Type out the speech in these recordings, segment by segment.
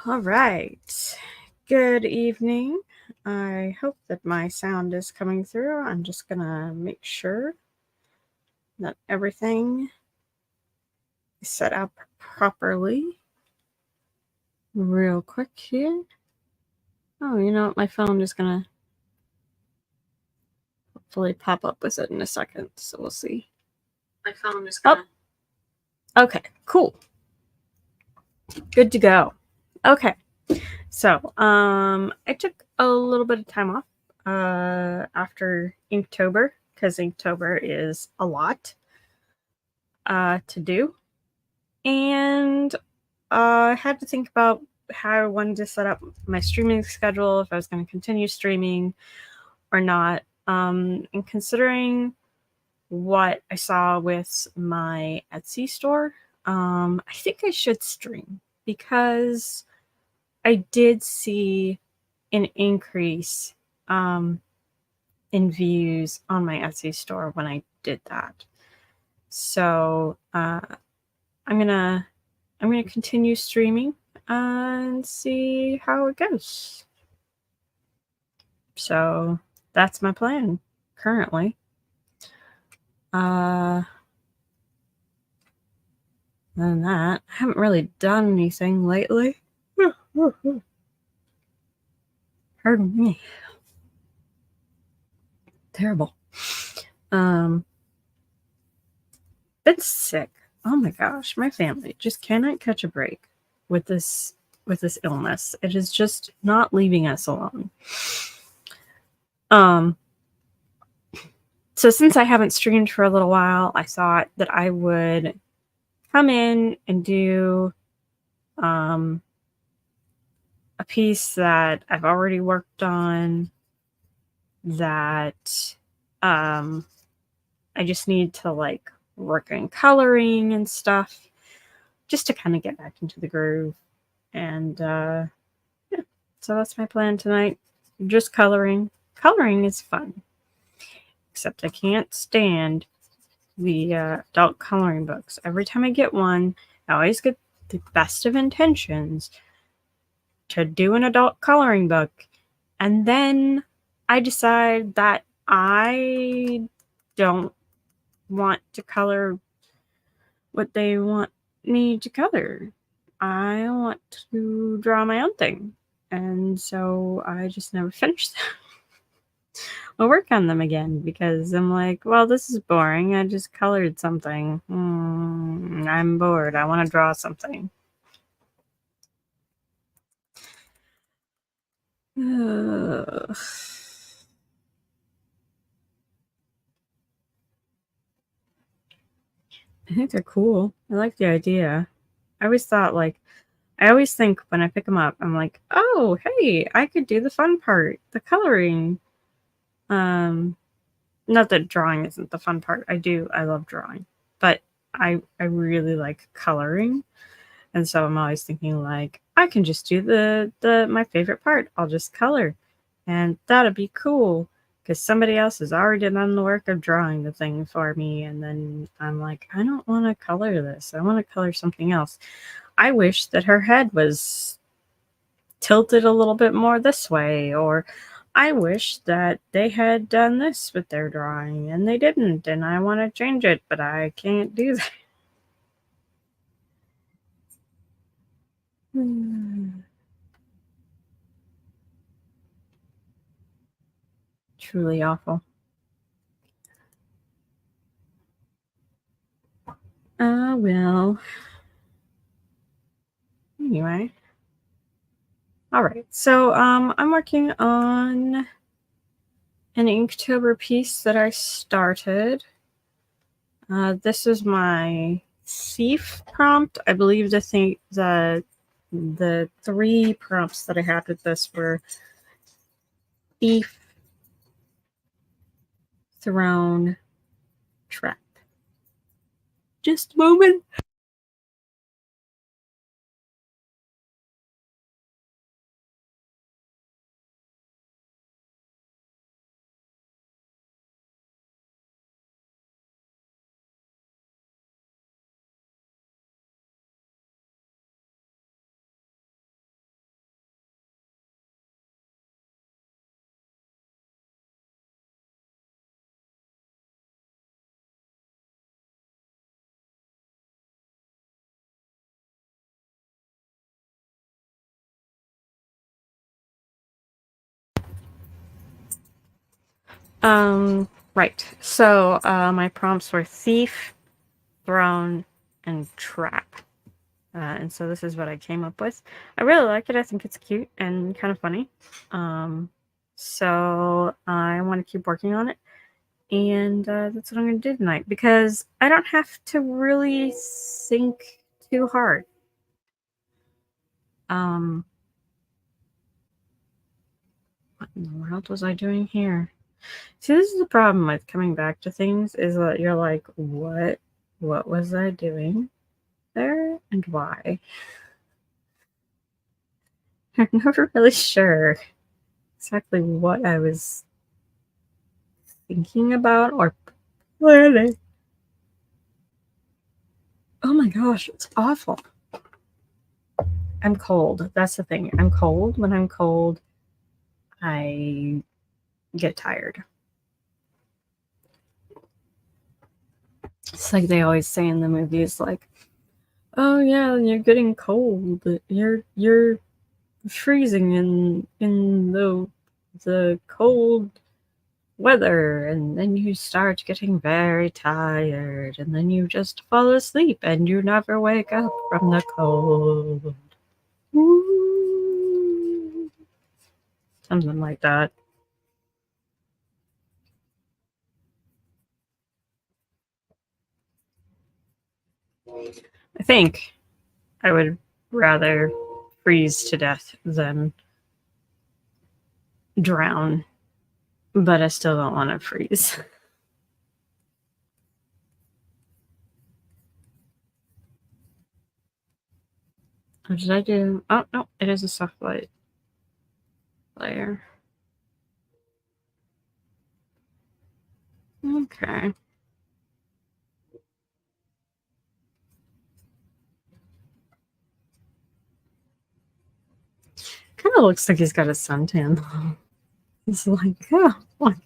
All right. Good evening. I hope that my sound is coming through. I'm just going to make sure that everything is set up properly real quick here. Oh, you know what? My phone is going to hopefully pop up with it in a second. So we'll see. My phone is going to. Oh. Okay, cool. Good to go. Okay. So, I took a little bit of time off after Inktober because Inktober is a lot to do, and I had to think about how I wanted to set up my streaming schedule, if I was going to continue streaming or not. And considering what I saw with my Etsy store, I think I should stream because I did see an increase in views on my Etsy store when I did that. So I'm gonna continue streaming and see how it goes. So that's my plan currently. Other than that, I haven't really done anything lately. Pardon me. Terrible. Been sick. Oh my gosh, my family just cannot catch a break with this illness. It is just not leaving us alone. So since I haven't streamed for a little while, I thought that I would come in and do a piece that I've already worked on that I just need to like work in coloring and stuff just to kind of get back into the groove. And yeah, so that's my plan tonight. Just coloring. Coloring is fun. Except I can't stand the adult coloring books. Every time I get one, I always get the best of intentions to do an adult coloring book, and then I decide that I don't want to color what they want me to color. I want to draw my own thing, and so I just never finish them. I'll work on them again because I'm like, well, this is boring. I just colored something. I'm bored. I want to draw something. Ugh. I think they're cool. I like the idea. I always thought, like, I always think when I pick them up, I'm like, oh, hey, I could do the fun part, the coloring. Not that drawing isn't the fun part. I love drawing, but I really like coloring, and so I'm always thinking like I can just do the my favorite part. I'll just color, and that'd be cool because somebody else has already done the work of drawing the thing for me, and then I'm like, I don't want to color this. I want to color something else. I wish that her head was tilted a little bit more this way, or I wish that they had done this with their drawing and they didn't, and I want to change it, but I can't do that. Truly awful. Well. Anyway. All right. So, I'm working on an Inktober piece that I started. This is my thief prompt. I believe the three prompts that I had with this were thief, throne, trap. Just a moment. Right. So, my prompts were thief, throne, and trap. And so this is what I came up with. I really like it. I think it's cute and kind of funny. So I want to keep working on it. And that's what I'm going to do tonight because I don't have to really think too hard. What in the world was I doing here? See, this is the problem with coming back to things is that you're like, what was I doing there and why? I'm never really sure exactly what I was thinking about or planning. Oh my gosh, it's awful. I'm cold. That's the thing. I'm cold. When I'm cold, I get tired. It's like they always say in the movies, like, "Oh yeah, you're getting cold. You're freezing in the cold weather, and then you start getting very tired, and then you just fall asleep, and you never wake up from the cold." Ooh. Something like that. I think I would rather freeze to death than drown, but I still don't want to freeze. What did I do? Oh, no, it is a soft light layer. Okay. Kind of looks like he's got a suntan. It's like, oh, look,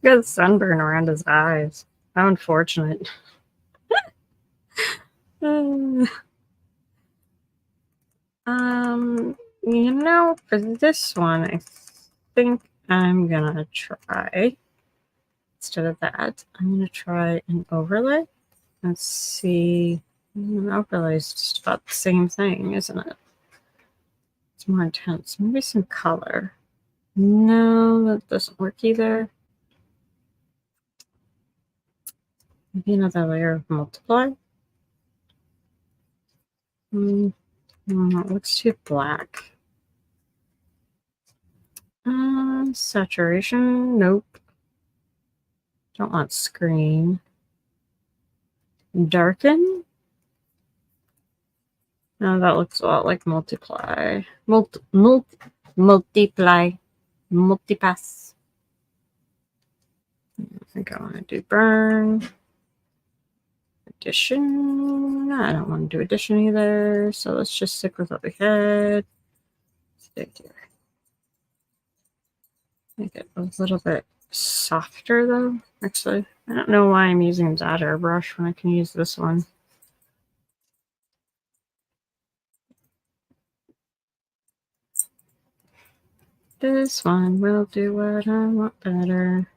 got a sunburn around his eyes. How unfortunate. For this one, I think I'm gonna try, instead of that, I'm gonna try an overlay. Let's see. An overlay is just about the same thing, isn't it? It's more intense. Maybe some color. No, that doesn't work either. Maybe another layer of multiply. It looks too black. Saturation. Nope. Don't want screen. Darken. No, that looks a lot like multiply. Multiply. Multipass. I think I want to do burn. Addition. I don't want to do addition either. So let's just stick with what we had. Stick here. Make it a little bit softer though. Actually, I don't know why I'm using that airbrush when I can use this one. This one will do what I want better.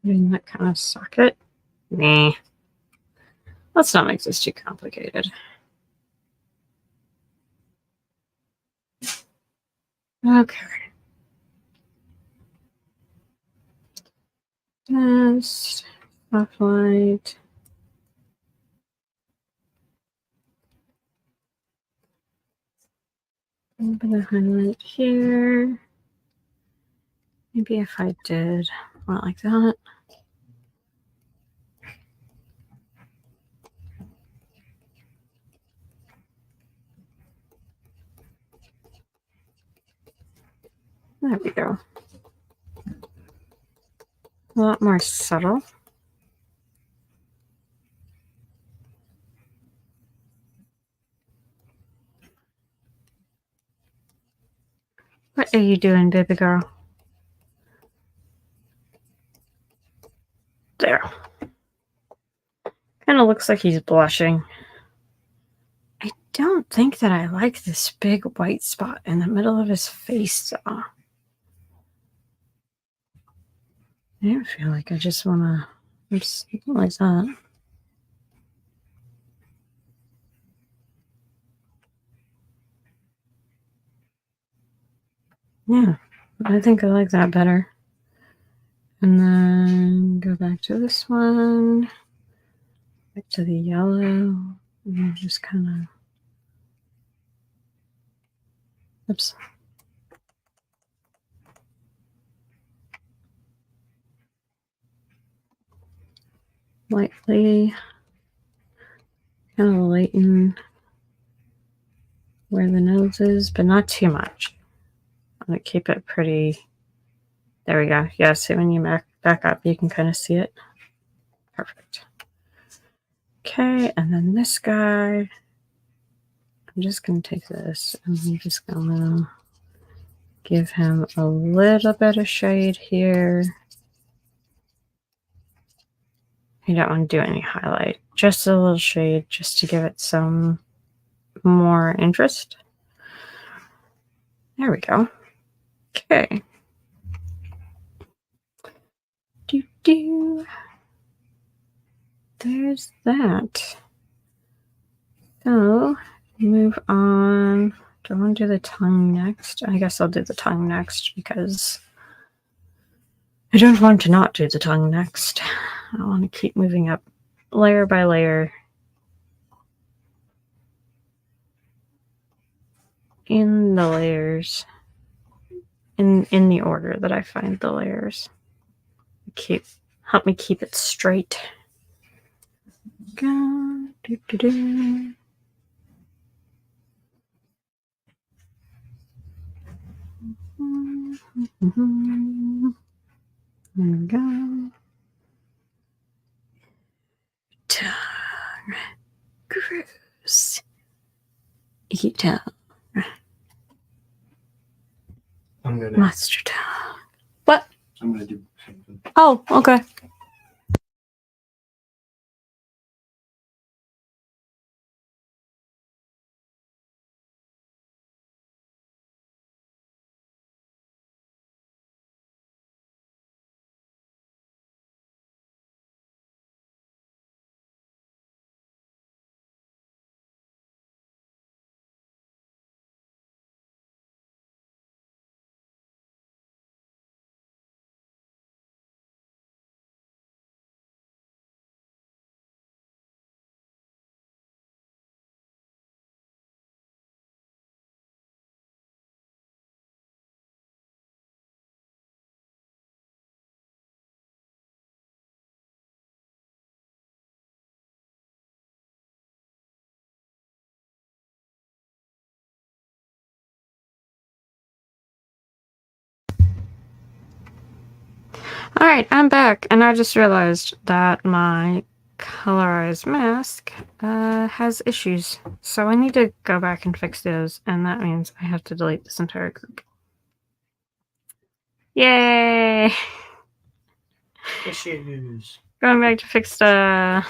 Doing that kind of socket. Nah. Let's not make this too complicated. Okay. Test. Spotlight. A little bit of highlight here. Maybe if I did one like that. There we go. A lot more subtle. What are you doing, baby girl? looks like he's blushing. I don't think that I like this big white spot in the middle of his face, though. I feel like I just want to just something like that. Yeah, I think I like that better. And then go back to this one, back to the yellow, and just kind of, oops. Lightly, kind of lighten where the nose is, but not too much. I'm going to keep it pretty. There we go. Yeah, see when you back up, you can kind of see it. Perfect. Okay, and then this guy, I'm just going to take this and I'm just going to give him a little bit of shade here. You don't want to do any highlight, just a little shade just to give it some more interest. There we go. Okay. There's that. So, move on. Do I want to do the tongue next? I guess I'll do the tongue next because I don't want to not do the tongue next. I want to keep moving up layer by layer in the layers, in the order that I find the layers. Help me keep it straight. Go, do, do, do. There we go. Tongue. Gross. Icky tongue. I'm gonna. Monster tongue. What? I'm gonna do something. Oh, okay. All right, I'm back, and I just realized that my colorized mask has issues. So I need to go back and fix those, and that means I have to delete this entire group. Yay! Issues. Going back to fix the...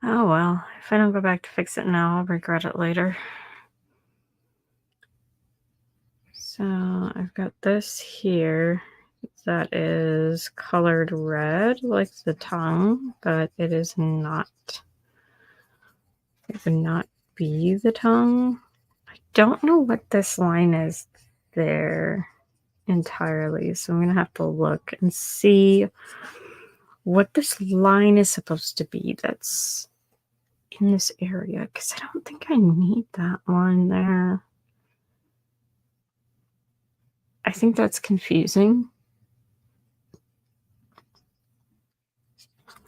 Oh well, if I don't go back to fix it now, I'll regret it later. So I've got this here that is colored red, like the tongue, but it is not. It would not be the tongue. I don't know what this line is there entirely, so I'm gonna have to look and see what this line is supposed to be that's in this area, because I don't think I need that one there. I think that's confusing.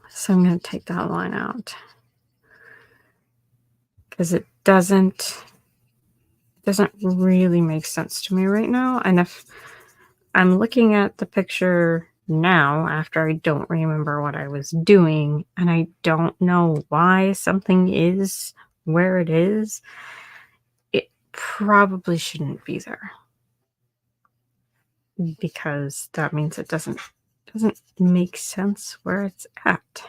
So I'm going to take that line out because it doesn't really make sense to me right now. And if I'm looking at the picture now after I don't remember what I was doing and I don't know why something is where it is, it probably shouldn't be there. because that means it doesn't make sense where it's at.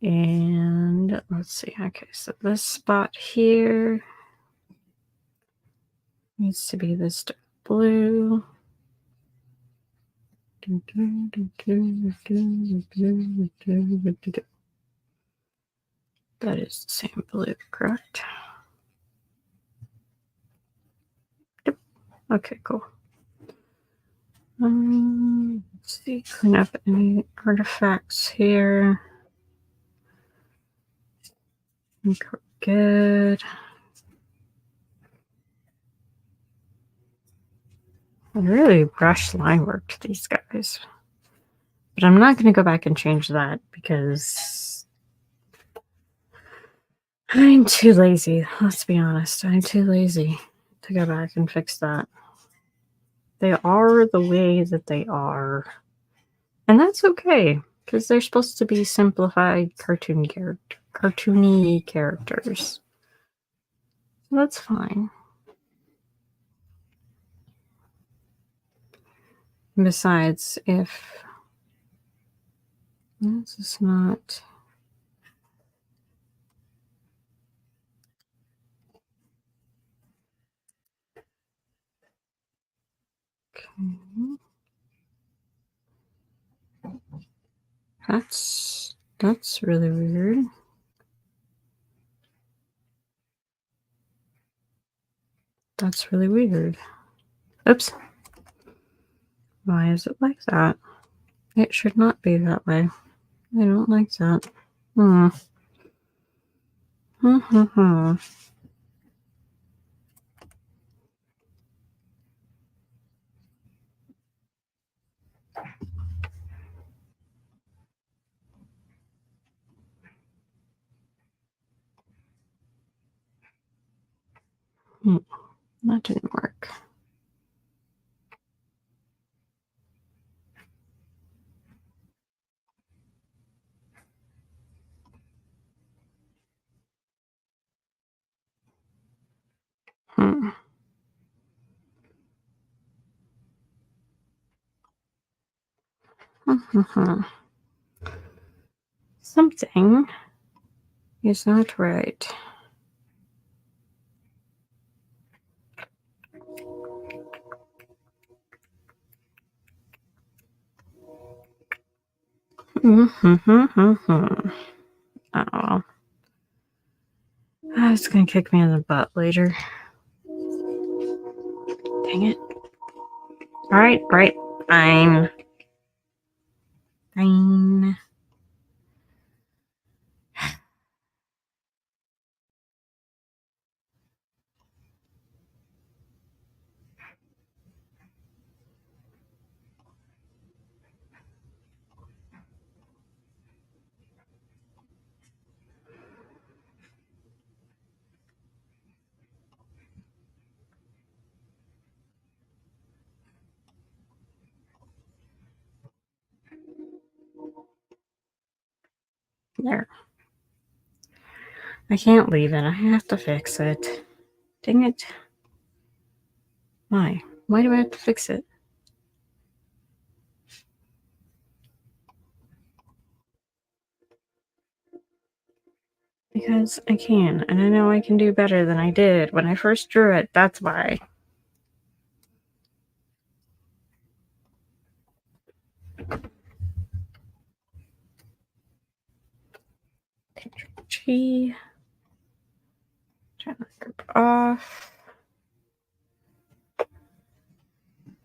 And let's see. Okay, so this spot here needs to be this dark blue. That is the same blue, correct? Yep. Okay, cool. Let's see, clean up any artifacts here. I think we're good. I really rushed line work to these guys. But I'm not going to go back and change that because I'm too lazy. Let's be honest. I'm too lazy to go back and fix that. They are the way that they are. And that's okay, because they're supposed to be simplified cartoony characters. So that's fine. Besides, if this is not... Okay. That's really weird. That's really weird. Oops. Why is it like that? It should not be that way. I don't like that. That didn't work. Something is not right. Oh. It's gonna kick me in the butt later. Dang it. Alright, fine. Fine. There. I can't leave it. I have to fix it. Dang it. Why? Why do I have to fix it? Because I can, and I know I can do better than I did when I first drew it. That's why. Control G. Turn the group off.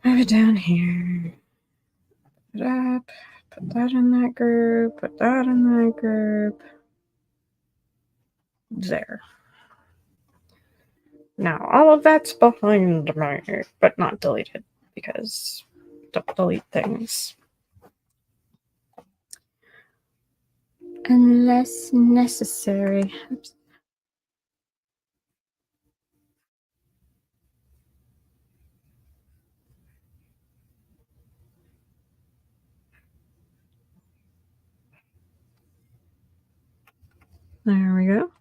Have it down here. Put it up. Put that in that group. Put that in that group. There. Now, all of that's behind me, but not deleted, because don't delete things. Unless necessary. Oops. There we go.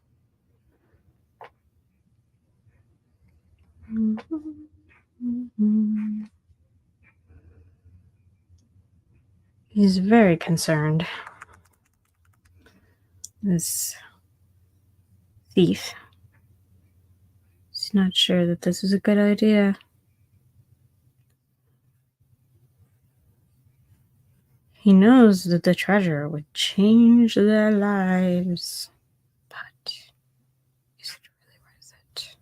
He's very concerned. This thief. He's not sure that this is a good idea. He knows that the treasure would change their lives. But is it really worth it?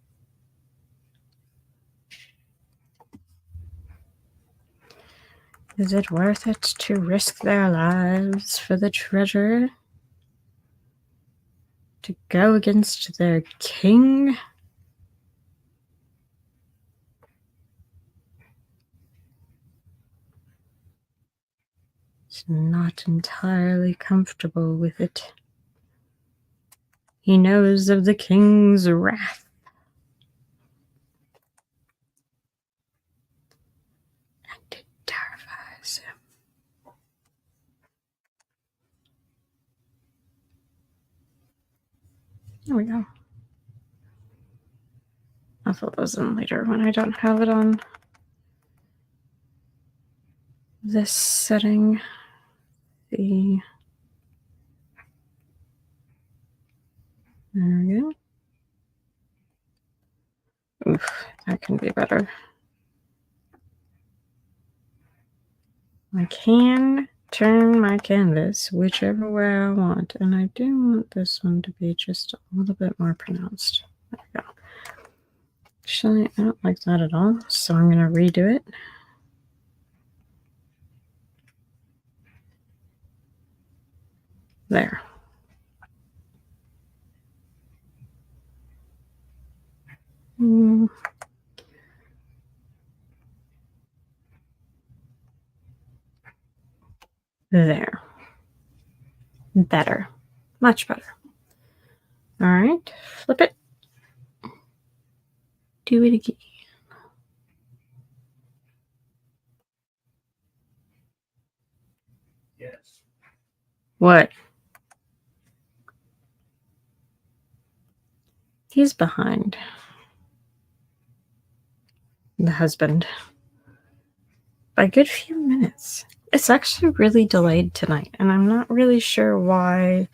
Is it worth it to risk their lives for the treasure? To go against their king? He's not entirely comfortable with it. He knows of the king's wrath. And it terrifies him. There we go. I'll fill those in later when I don't have it on this setting. There we go. Oof, that can be better. I can turn my canvas whichever way I want, and I do want this one to be just a little bit more pronounced. There we go. Actually, I don't like that at all, so I'm going to redo it. There. There. Better. Much better. All right. Flip it. Do it again. Yes. What? He's behind. The husband. By a good few minutes. It's actually really delayed tonight, and I'm not really sure why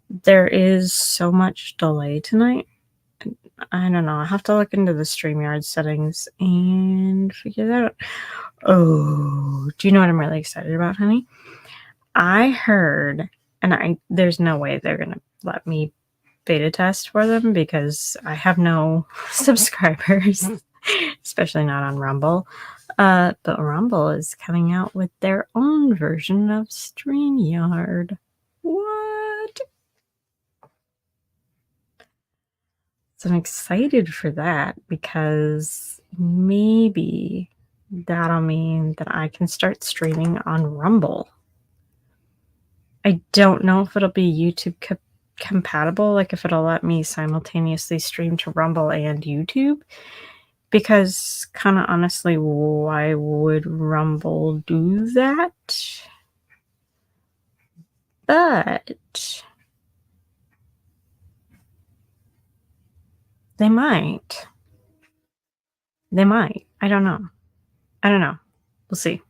there is so much delay tonight. I don't know. I'll have to look into the StreamYard settings and figure that out. Oh, do you know what I'm really excited about, honey? I heard, and there's no way they're going to let me beta test for them because I have no subscribers, especially not on Rumble. But Rumble is coming out with their own version of StreamYard. What? So I'm excited for that because maybe that'll mean that I can start streaming on Rumble. I don't know if it'll be YouTube compatible, like if it'll let me simultaneously stream to Rumble and YouTube. Because kind of honestly, why would Rumble do that? But they might. They might. I don't know. We'll see.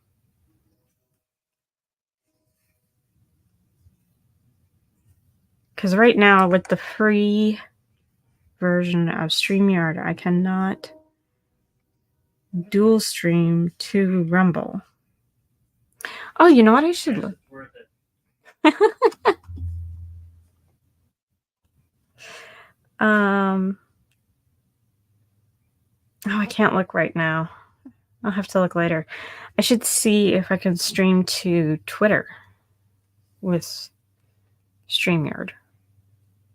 Because right now, with the free version of StreamYard, I cannot dual stream to Rumble. Oh, you know what? I should look. Worth it. Oh, I can't look right now. I'll have to look later. I should see if I can stream to Twitter with StreamYard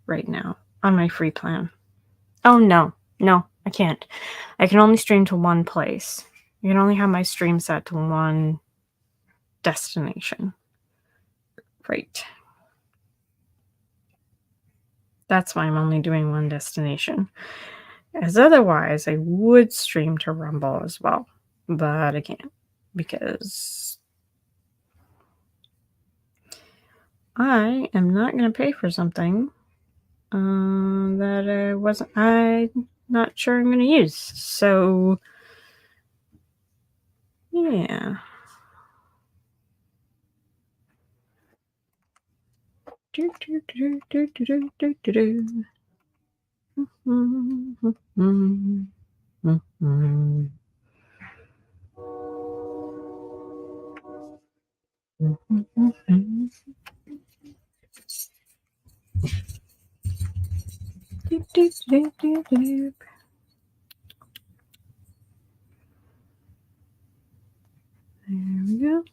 right now on my free plan. Oh, no, I can't. I can only stream to one place. I can only have my stream set to one destination. Right. That's why I'm only doing one destination. As otherwise, I would stream to Rumble as well, but I can't because I am not going to pay for something that I'm not sure I'm going to use. So, yeah. There we go.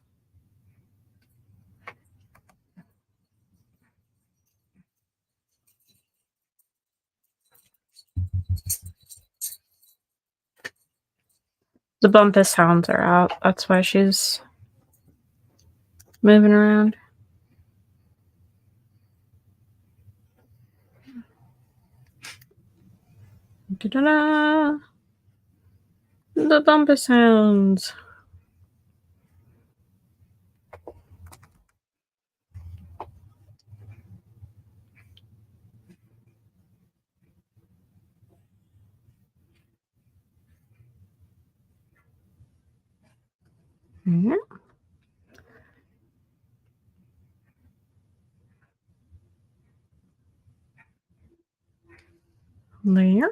The Bumpus hounds are out. That's why she's moving around. Da-da-da! The Bumpus hounds. Yeah. There.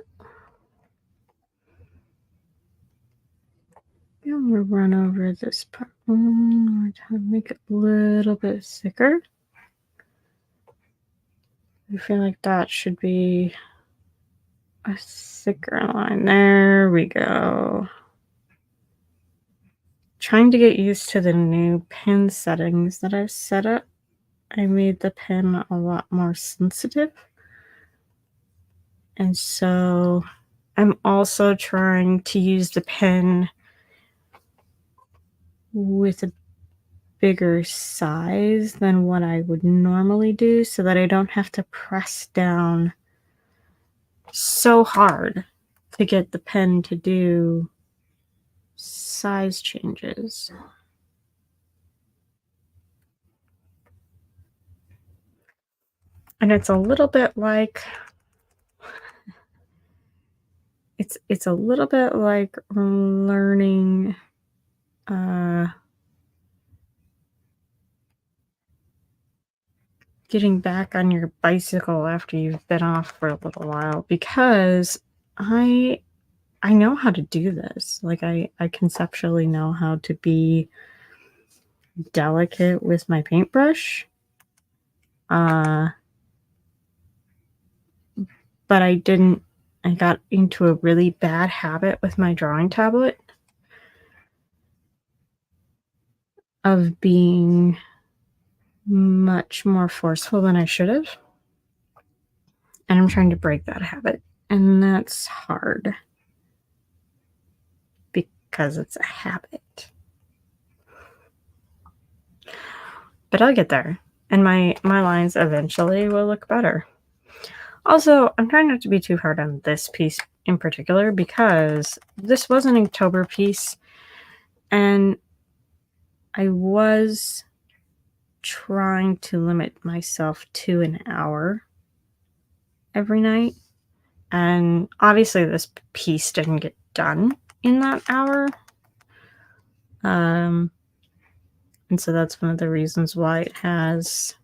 I'm gonna run over this part one more time, make it a little bit thicker. I feel like that should be a thicker line. There we go. Trying to get used to the new pen settings that I've set up. I made the pen a lot more sensitive. And so I'm also trying to use the pen with a bigger size than what I would normally do so that I don't have to press down so hard to get the pen to do size changes. And it's a little bit like it's a little bit like learning getting back on your bicycle after you've been off for a little while, because I know how to do this. Like I conceptually know how to be delicate with my paintbrush. But I didn't. I got into a really bad habit with my drawing tablet of being much more forceful than I should have. And I'm trying to break that habit. And that's hard because it's a habit. But I'll get there. And my lines eventually will look better. Also, I'm trying not to be too hard on this piece in particular because this was an Inktober piece. And I was trying to limit myself to an hour every night. And obviously this piece didn't get done in that hour. And so that's one of the reasons why it has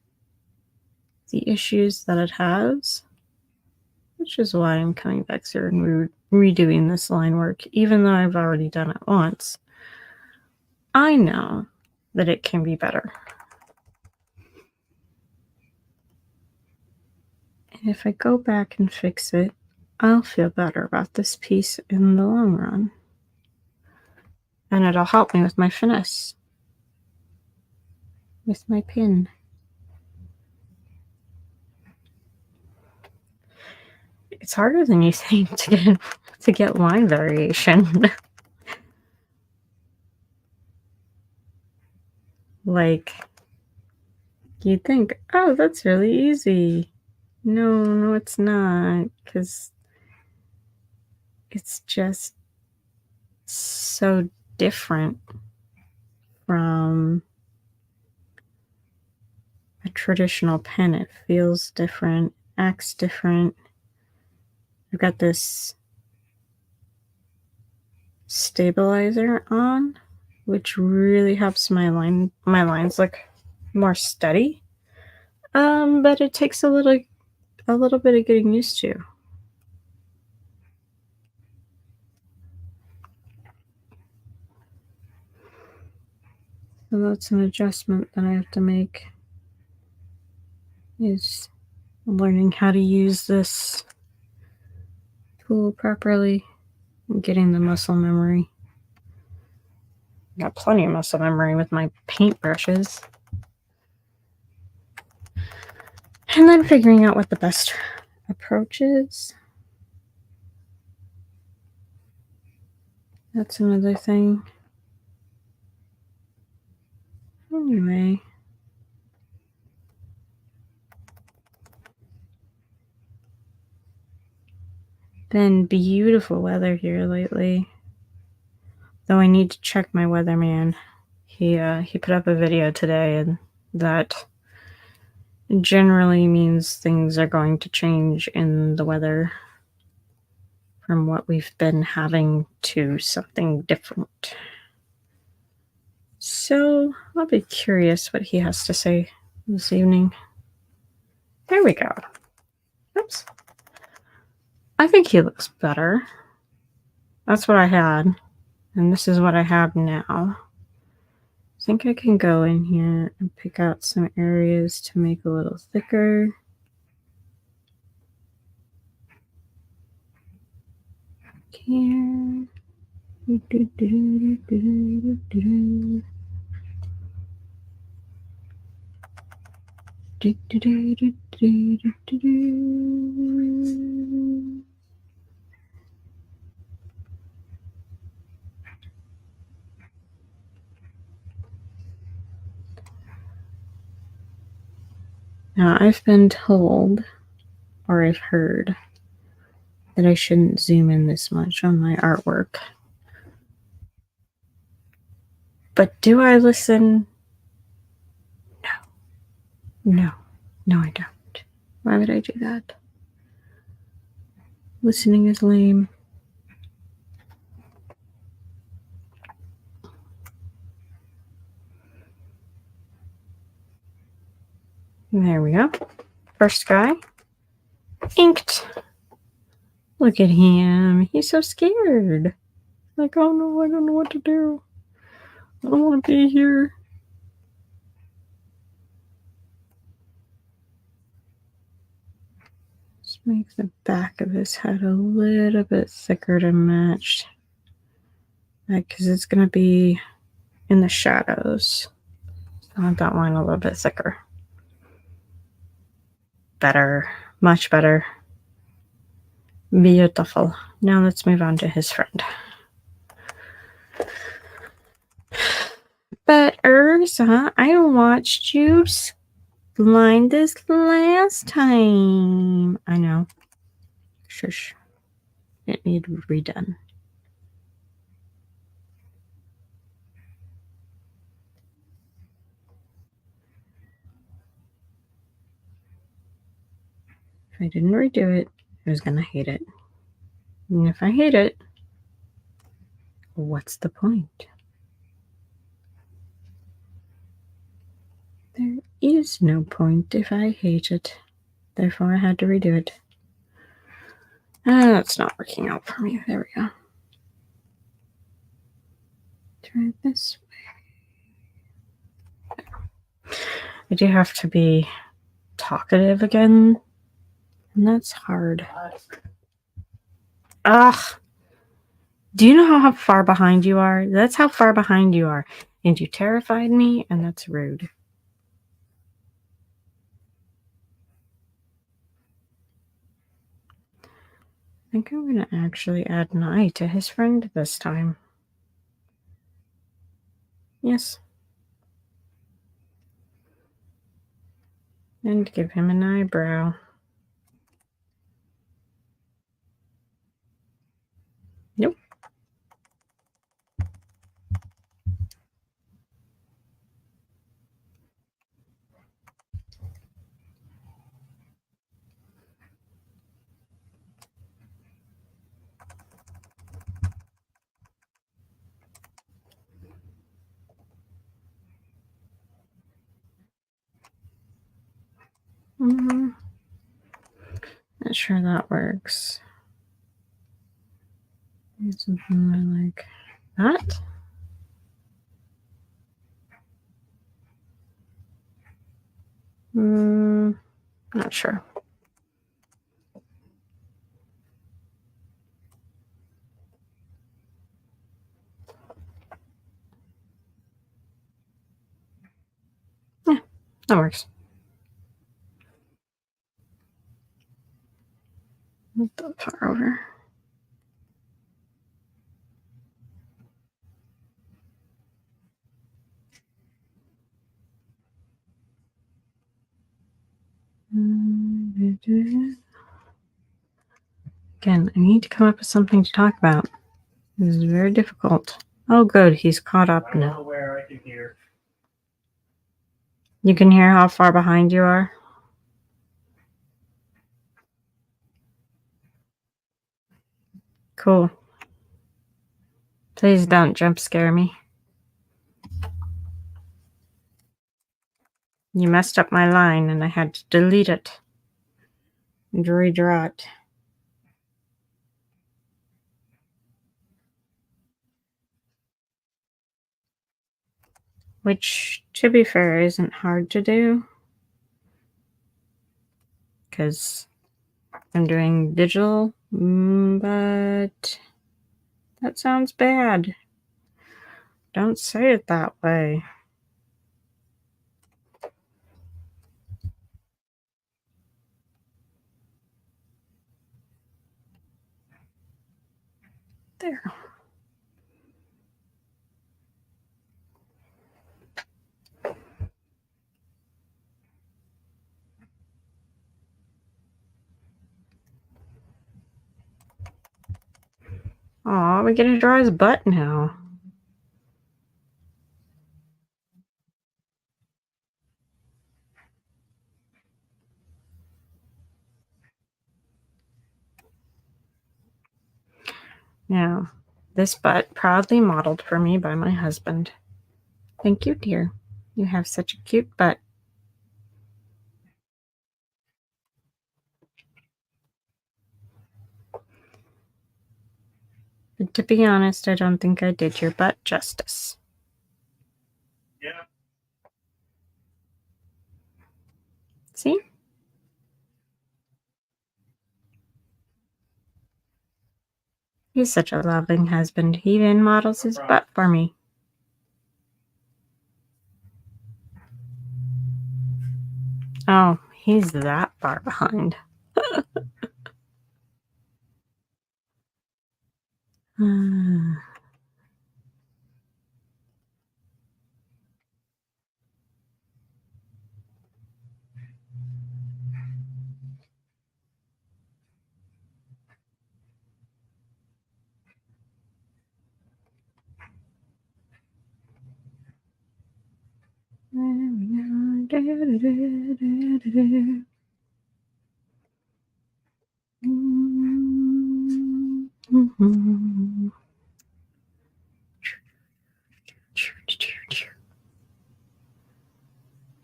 the issues that it has, which is why I'm coming back here and redoing this line work, even though I've already done it once. I know that it can be better. And if I go back and fix it, I'll feel better about this piece in the long run. And it'll help me with my finesse. With my pin. It's harder than you think to get line variation. Like, you'd think, oh, that's really easy. No, it's not, because it's just so different from a traditional pen. It feels different, acts different. I've got this stabilizer on, which really helps my lines look more steady. But it takes a little bit of getting used to. So that's an adjustment that I have to make, is learning how to use this tool properly and getting the muscle memory. Got plenty of muscle memory with my paint brushes. And then figuring out what the best approach is. That's another thing. Anyway. Been beautiful weather here lately. Though I need to check my weatherman. He put up a video today, and that generally means things are going to change in the weather from what we've been having to something different. So I'll be curious what he has to say this evening. There we go. Oops. I think he looks better. That's what I had. And this is what I have now. I think I can go in here and pick out some areas to make a little thicker. Here. Now, I've been told, or I've heard, that I shouldn't zoom in this much on my artwork. But do I listen? No, I don't. Why would I do that? Listening is lame. There we go. First guy. Inked. Look at him. He's so scared. Like, oh no, I don't know what to do. I don't want to be here. Just make the back of his head a little bit thicker to match. Because it's going to be in the shadows. So I want that line a little bit thicker. Better. Much better. Beautiful. Now let's move on to his friend. But Ursa, I watched you blind this last time. I know. Shush. It needed redone. If I didn't redo it, I was going to hate it. And if I hate it, what's the point? There is no point if I hate it. Therefore, I had to redo it. That's not working out for me. There we go. Try it this way. I do have to be talkative again, and that's hard. Ugh. Do you know how far behind you are? That's how far behind you are. And you terrified me, and that's rude. I think I'm going to actually add an eye to his friend this time. Yes. And give him an eyebrow. Nope. Not sure that works. Maybe something like that. Not sure. Yeah, that works. Not that far over. Again, I need to come up with something to talk about. This is very difficult. Oh, good. He's caught up I'm now. aware. I can hear. You can hear how far behind you are? Cool. Please don't jump scare me. You messed up my line and I had to delete it and redraw it. Which, to be fair, isn't hard to do. Because I'm doing digital, but that sounds bad. Don't say it that way. There. Aw, we get to draw his butt now. Now, this butt proudly modeled for me by my husband. Thank you, dear. You have such a cute butt. But to be honest, I don't think I did your butt justice. Yeah. See? He's such a loving husband. He even models his butt for me. Oh, he's that far behind.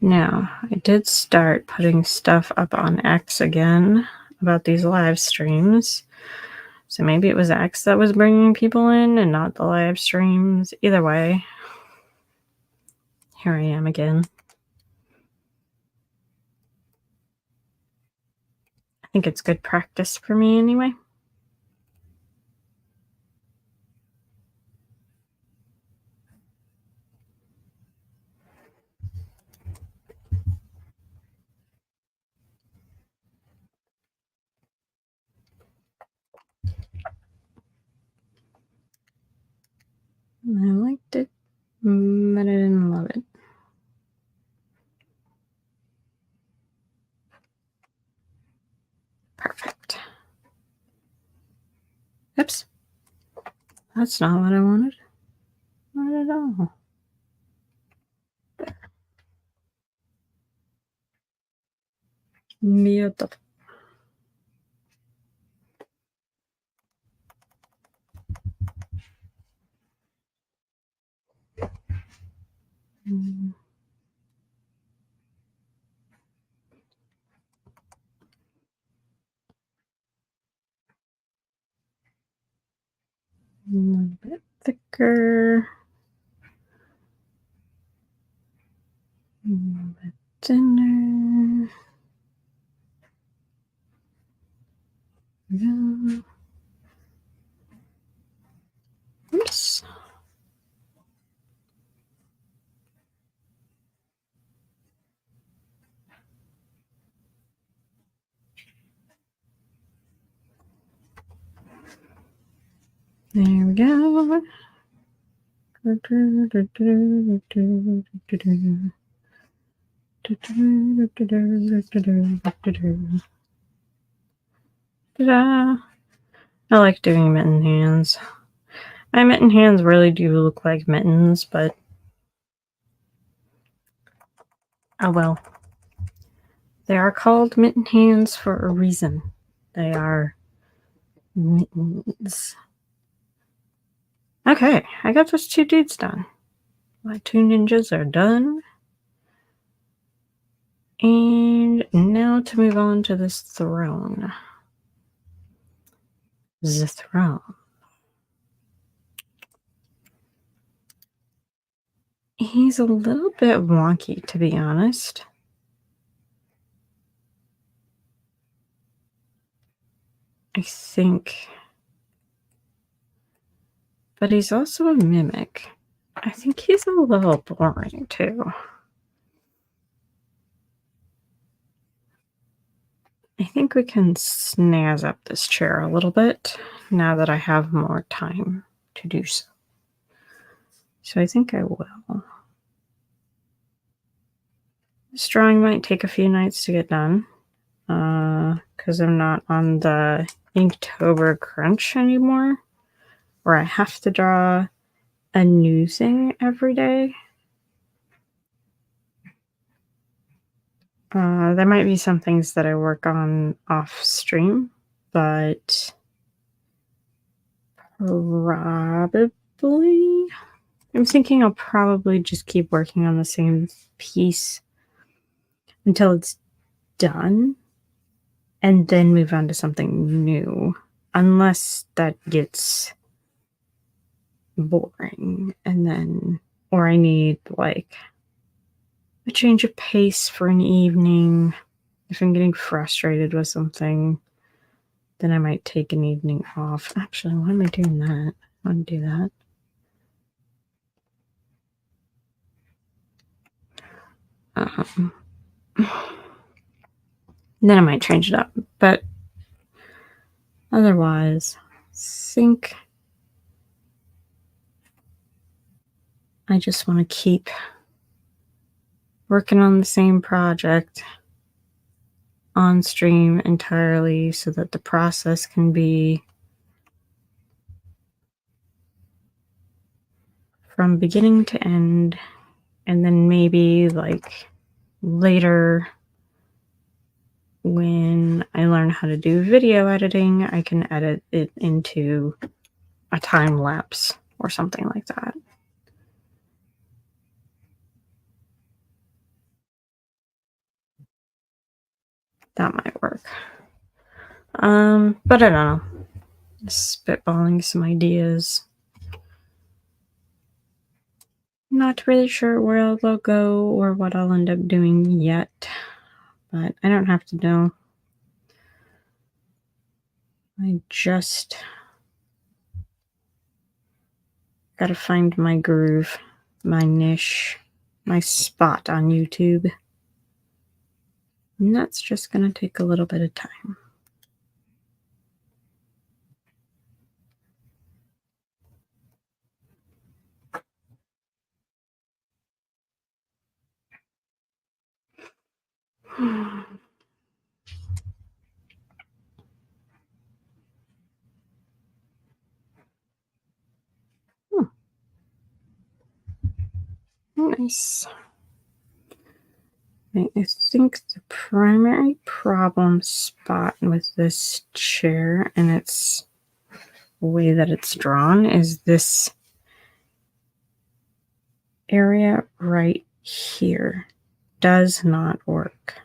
Now, I did start putting stuff up on X again about these live streams. So maybe it was X that was bringing people in and not the live streams. Either way, here I am again. I think it's good practice for me anyway. I liked it, but I didn't love it. Perfect. Oops. That's not what I wanted. Not at all. Beautiful. little bit thicker. A little bit thinner. Yeah. Oops. There we go. Ta-da. I like doing mitten hands. My mitten hands really do look like mittens, but oh well. They are called mitten hands for a reason. They are mittens. Okay, I got those 2 dudes done. My 2 ninjas are done. And now to move on to this throne. The throne. He's a little bit wonky, to be honest. I think. But he's also a mimic. I think he's a little boring, too. I think we can snazz up this chair a little bit now that I have more time to do so. So I think I will. This drawing might take a few nights to get done because I'm not on the Inktober crunch anymore, where I have to draw a new thing every day. There might be some things that I work on off stream, but probably I'm thinking I'll probably just keep working on the same piece until it's done and then move on to something new, unless that gets boring and then, or I need like a change of pace for an evening. If I'm getting frustrated with something, then I might take an evening off. Actually, why am I doing that? I want to do that. Then I might change it up, but otherwise, I think I just want to keep working on the same project on stream entirely so that the process can be from beginning to end, and then maybe like later when I learn how to do video editing, I can edit it into a time lapse or something like that. That might work. But I don't know. Spitballing some ideas. Not really sure where they'll go or what I'll end up doing yet, but I don't have to know. I just gotta find my groove, my niche, my spot on YouTube. And that's just gonna take a little bit of time. Nice. I think the primary problem spot with this chair and its way that it's drawn is this area right here. Does not work.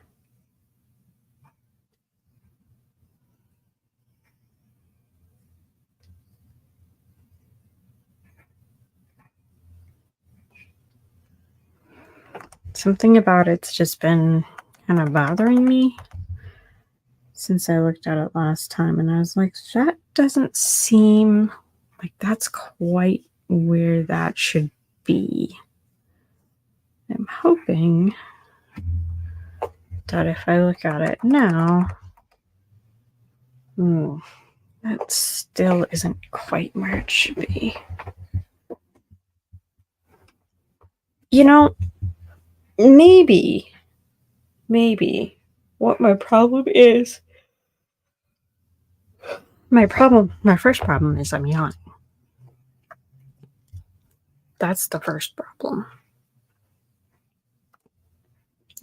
Something about it's just been kind of bothering me since I looked at it last time, and I was like, that doesn't seem like that's quite where that should be. I'm hoping that if I look at it now, that still isn't quite where it should be. You know, maybe what my problem is. My first problem is I'm yawning. That's the first problem.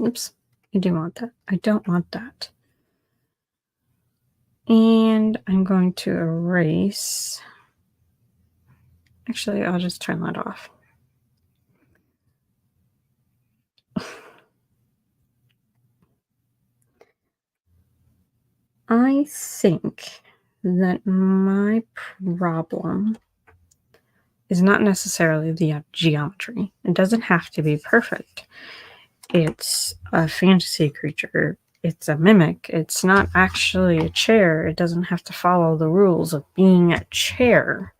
Oops, I do want that. I don't want that. And I'm going to erase. Actually, I'll just turn that off. I think that my problem is not necessarily the geometry. It doesn't have to be perfect. It's a fantasy creature. It's a mimic. It's not actually a chair. It doesn't have to follow the rules of being a chair.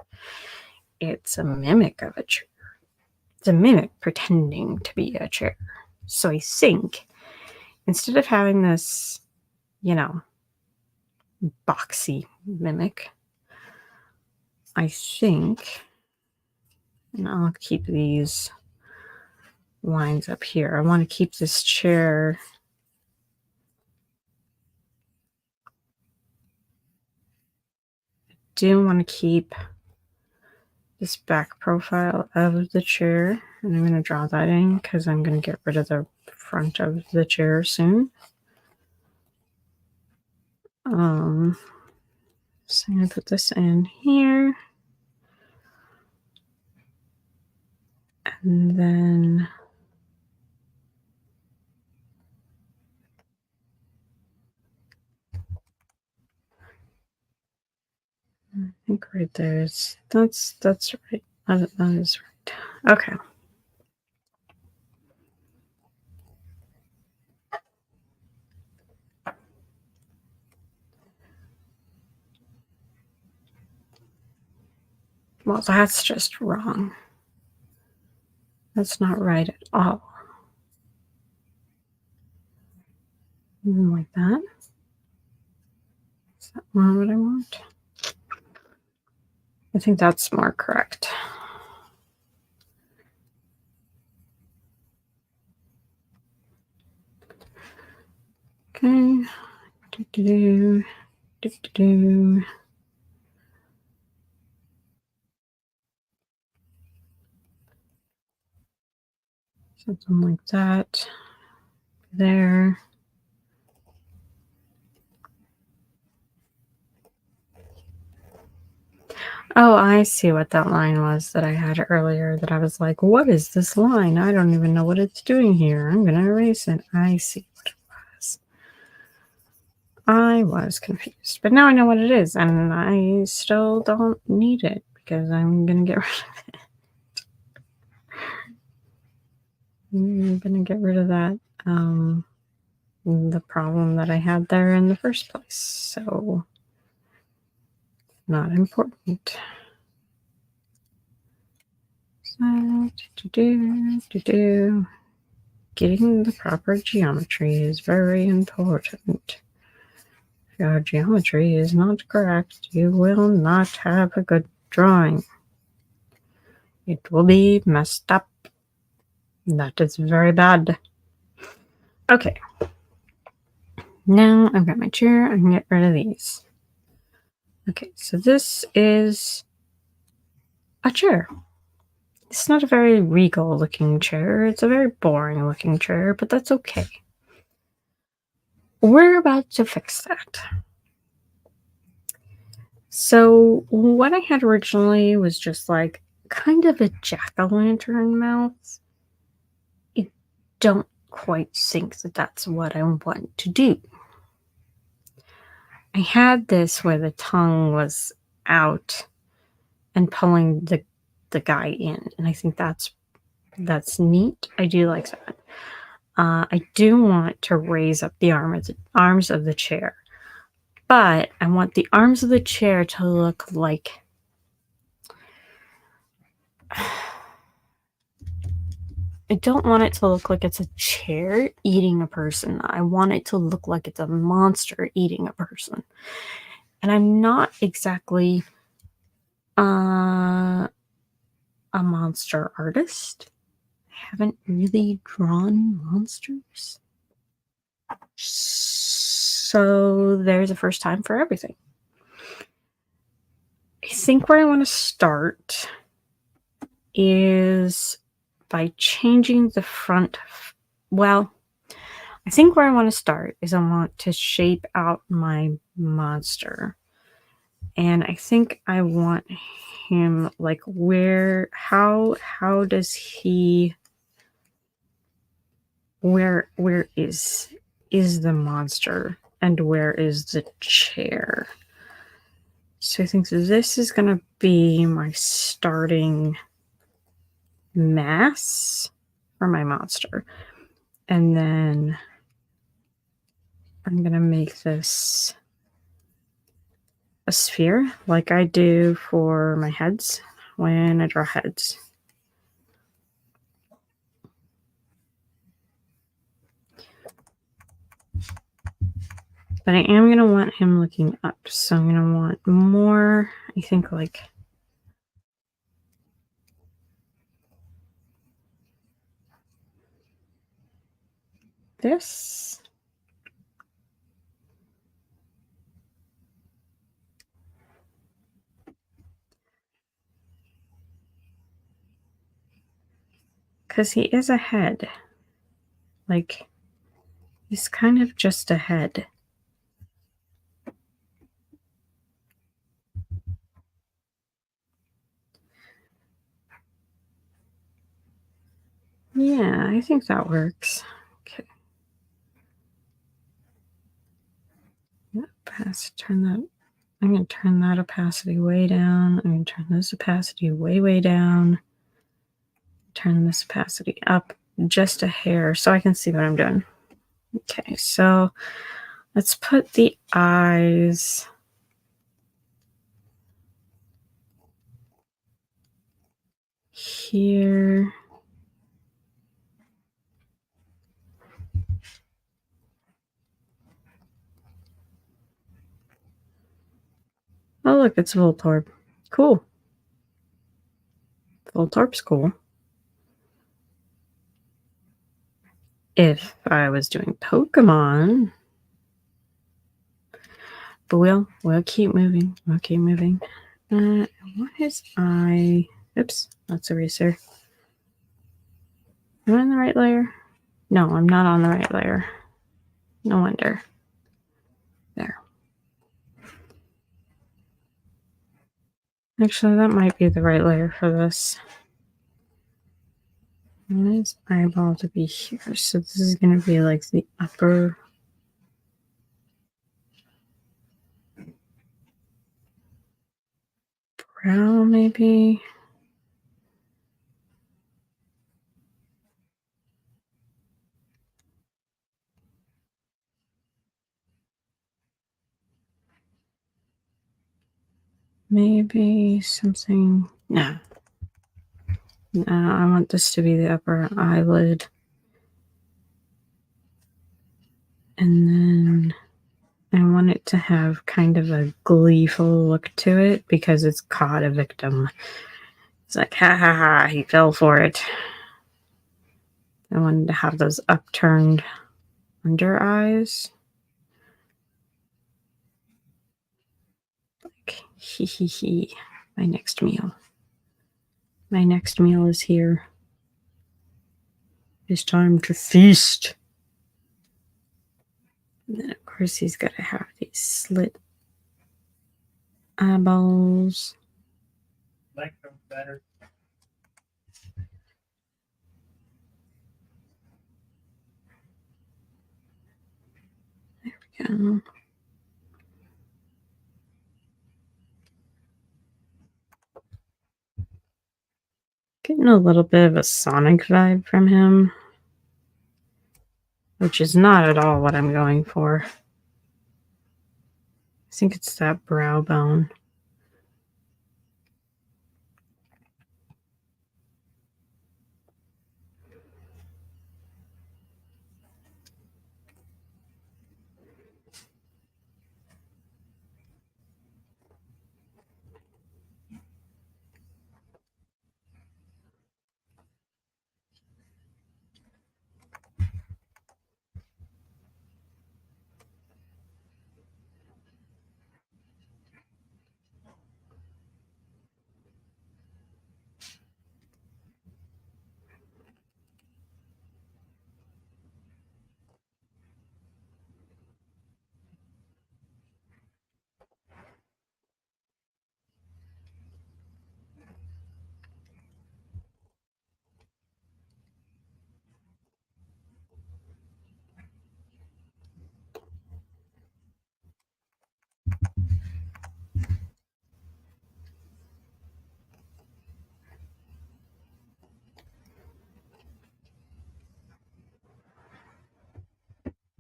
It's a mimic of a chair. It's a mimic pretending to be a chair. So I think instead of having this, boxy mimic, I think, and I'll keep these lines up here. I want to keep this chair do want to keep this back profile of the chair, and I'm going to draw that in because I'm going to get rid of the front of the chair soon. So I'm going to put this in here, and then I think right there is that's right. That is right. Okay. Well, that's just wrong. That's not right at all. Even like that. Is that not what I want? I think that's more correct. Okay. Something like that. There. Oh, I see what that line was that I had earlier that I was like, what is this line? I don't even know what it's doing here. I'm going to erase it. I see what it was. I was confused, but now I know what it is, and I still don't need it because I'm going to get rid of it. I'm going to get rid of that, the problem that I had there in the first place. So, not important. So, getting the proper geometry is very important. If your geometry is not correct, you will not have a good drawing. It will be messed up. That is very bad. Okay. Now I've got my chair. I can get rid of these. Okay, so this is a chair. It's not a very regal looking chair. It's a very boring looking chair, but that's okay. We're about to fix that. So what I had originally was just like kind of a jack-o'-lantern mouth. I don't quite think that that's what I want to do. I had this where the tongue was out and pulling the guy in, and I think that's neat. I do like that. I do want to raise up the arms of the chair, but I want the arms of the chair to look like I don't want it to look like it's a chair eating a person. I want it to look like it's a monster eating a person. And I'm not exactly a monster artist. I haven't really drawn monsters. So there's a first time for everything. I think where I want to start is by changing the front. Well, I think where I want to start is I want to shape out my monster. And I think I want him like how does he where is the monster and where is the chair? So I think this is going to be my starting mass for my monster. And then I'm going to make this a sphere like I do for my heads when I draw heads. But I am going to want him looking up. So I'm going to want more, I think, like this. Because he is a head. Like, he's kind of just a head. Yeah, I think that works. Okay. Yep, turn that. I'm going to turn that opacity way down. I'm going to turn this opacity way, way down. Turn this opacity up just a hair so I can see what I'm doing. Okay, so let's put the eyes here. Oh, look, it's Voltorb. Cool. Voltorb's cool. If I was doing Pokemon. But we'll keep moving. We'll keep moving. I want his eye. Oops, that's eraser. Am I on the right layer? No, I'm not on the right layer. No wonder. There. Actually, that might be the right layer for this. I want his eyeball to be here. So this is going to be like the upper. Brow, maybe. Maybe something. No. No, I want this to be the upper eyelid. And then I want it to have kind of a gleeful look to it because it's caught a victim. It's like, ha ha ha, he fell for it. I wanted to have those upturned under eyes. Like, hee hee hee, my next meal. My next meal is here. It's time to feast. And then, of course, he's got to have these slit eyeballs. Like them better. There we go. Getting a little bit of a Sonic vibe from him. which is not at all what I'm going for. I think it's that brow bone.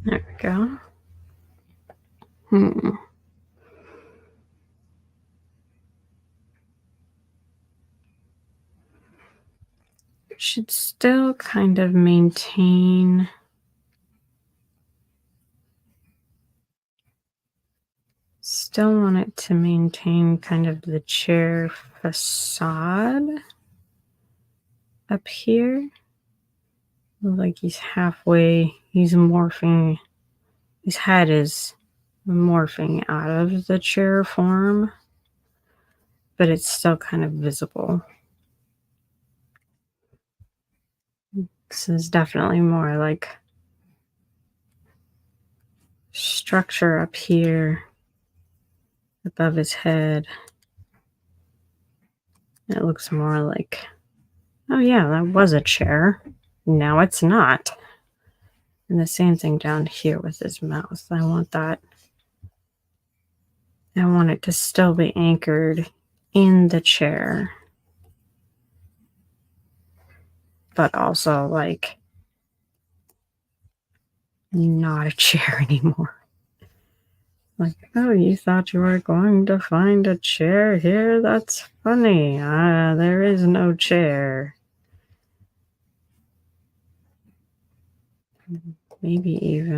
There we go. Should still kind of maintain want it to maintain kind of the chair facade up here. Like he's halfway, he's morphing, his head is morphing out of the chair form, but it's still kind of visible. This is definitely more like structure up here above his head. It looks more like, oh yeah, that was a chair. Now it's not. And the same thing down here with his mouth. I want that. I want it to still be anchored in the chair, but also like not a chair anymore. Like, oh, you thought you were going to find a chair here? That's funny. There is no chair. Maybe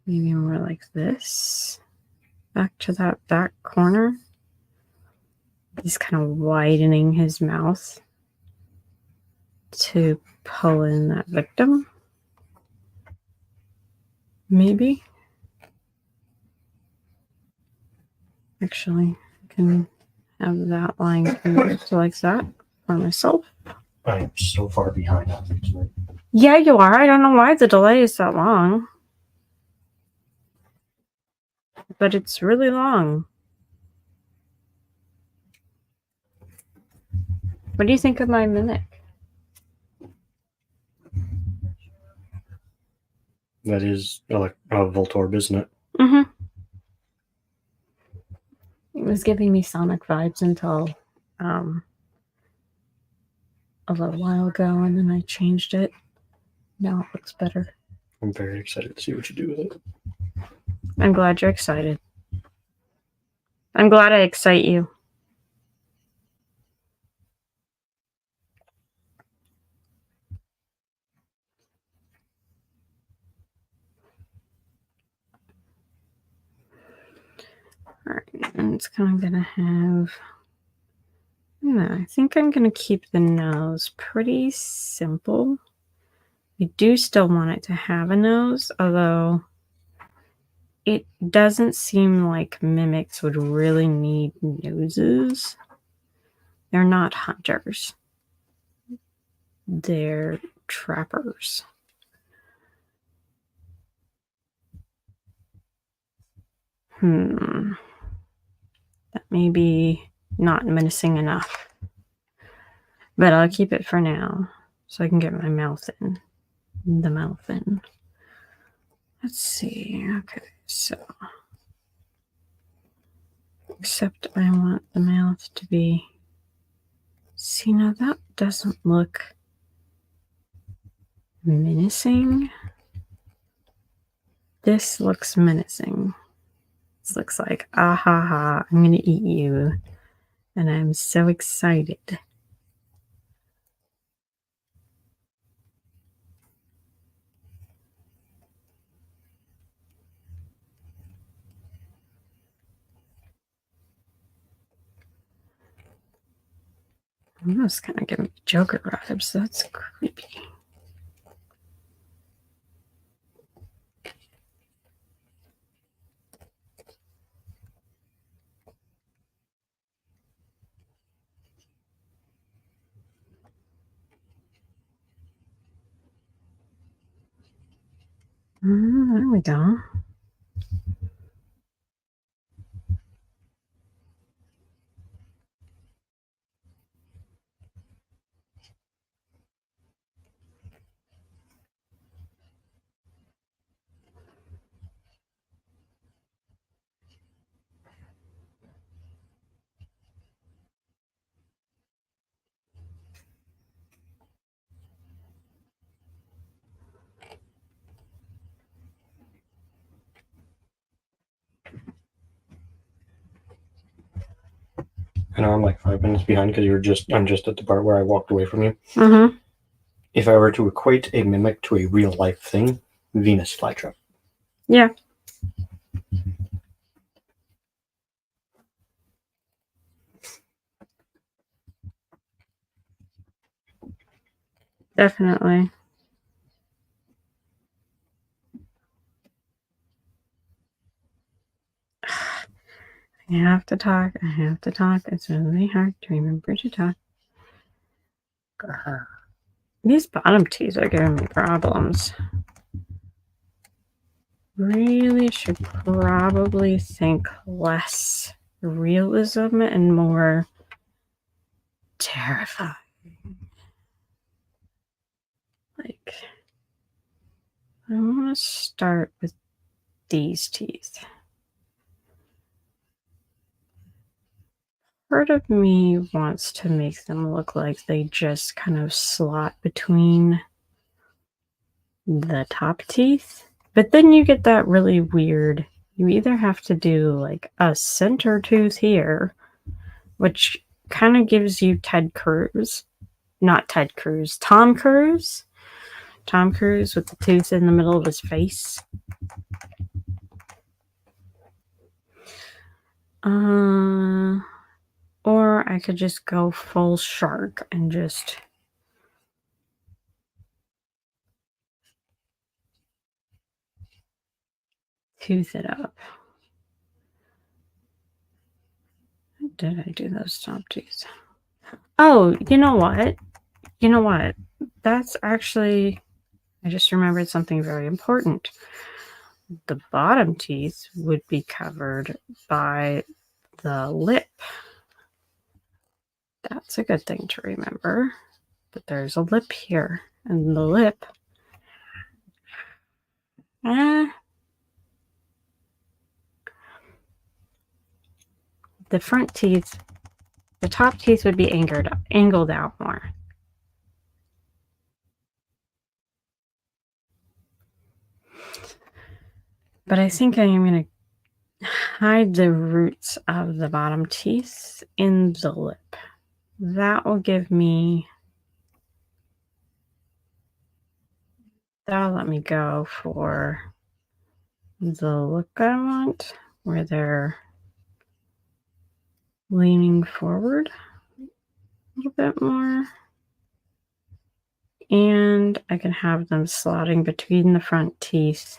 more like this. Back to that back corner. He's kind of widening his mouth to pull in that victim. Maybe. Actually, I can have that line converted like that for myself. I am so far behind on things. Right? Yeah, you are. I don't know why the delay is that long. But it's really long. What do you think of my mimic? That is Voltorb, isn't it? Mm-hmm. It was giving me Sonic vibes until a little while ago, and then I changed it. Now it looks better. I'm very excited to see what you do with it. I'm glad you're excited. I'm glad I excite you. Alright, and it's kind of gonna have... I think I'm gonna keep the nose pretty simple. I do still want it to have a nose, although it doesn't seem like mimics would really need noses. They're not hunters. They're trappers. That may be not menacing enough. But I'll keep it for now so I can get my mouth in. The mouth in. Let's see. Okay, so. Except I want the mouth to be... See, now that doesn't look menacing. This looks menacing. This looks like, ah ha ha, I'm going to eat you. And I'm so excited. Almost kind of giving me Joker vibes. That's creepy. There we go. I know I'm like 5 minutes behind because I'm just at the part where I walked away from you. Mm-hmm. If I were to equate a mimic to a real life thing, Venus flytrap. Yeah. Definitely. I have to talk. I have to talk. It's really hard to remember to talk. These bottom teeth are giving me problems. Really should probably think less realism and more terrifying. Like, I want to start with these teeth. Part of me wants to make them look like they just kind of slot between the top teeth, but then you get that really weird. You either have to do like a center tooth here, which kind of gives you Ted Cruz. Not Ted Cruz, Tom Cruise. Tom Cruise with the tooth in the middle of his face. Or I could just go full shark and just tooth it up. How did I do those top teeth? Oh, you know what? You know what? That's actually, I just remembered something very important. The bottom teeth would be covered by the lip. That's a good thing to remember. But there's a lip here, and the lip, the front teeth, the top teeth would be angled out more. But I think I am going to hide the roots of the bottom teeth in the lip. That will give me, that'll let me go for the look I want, where they're leaning forward a little bit more. And I can have them slotting between the front teeth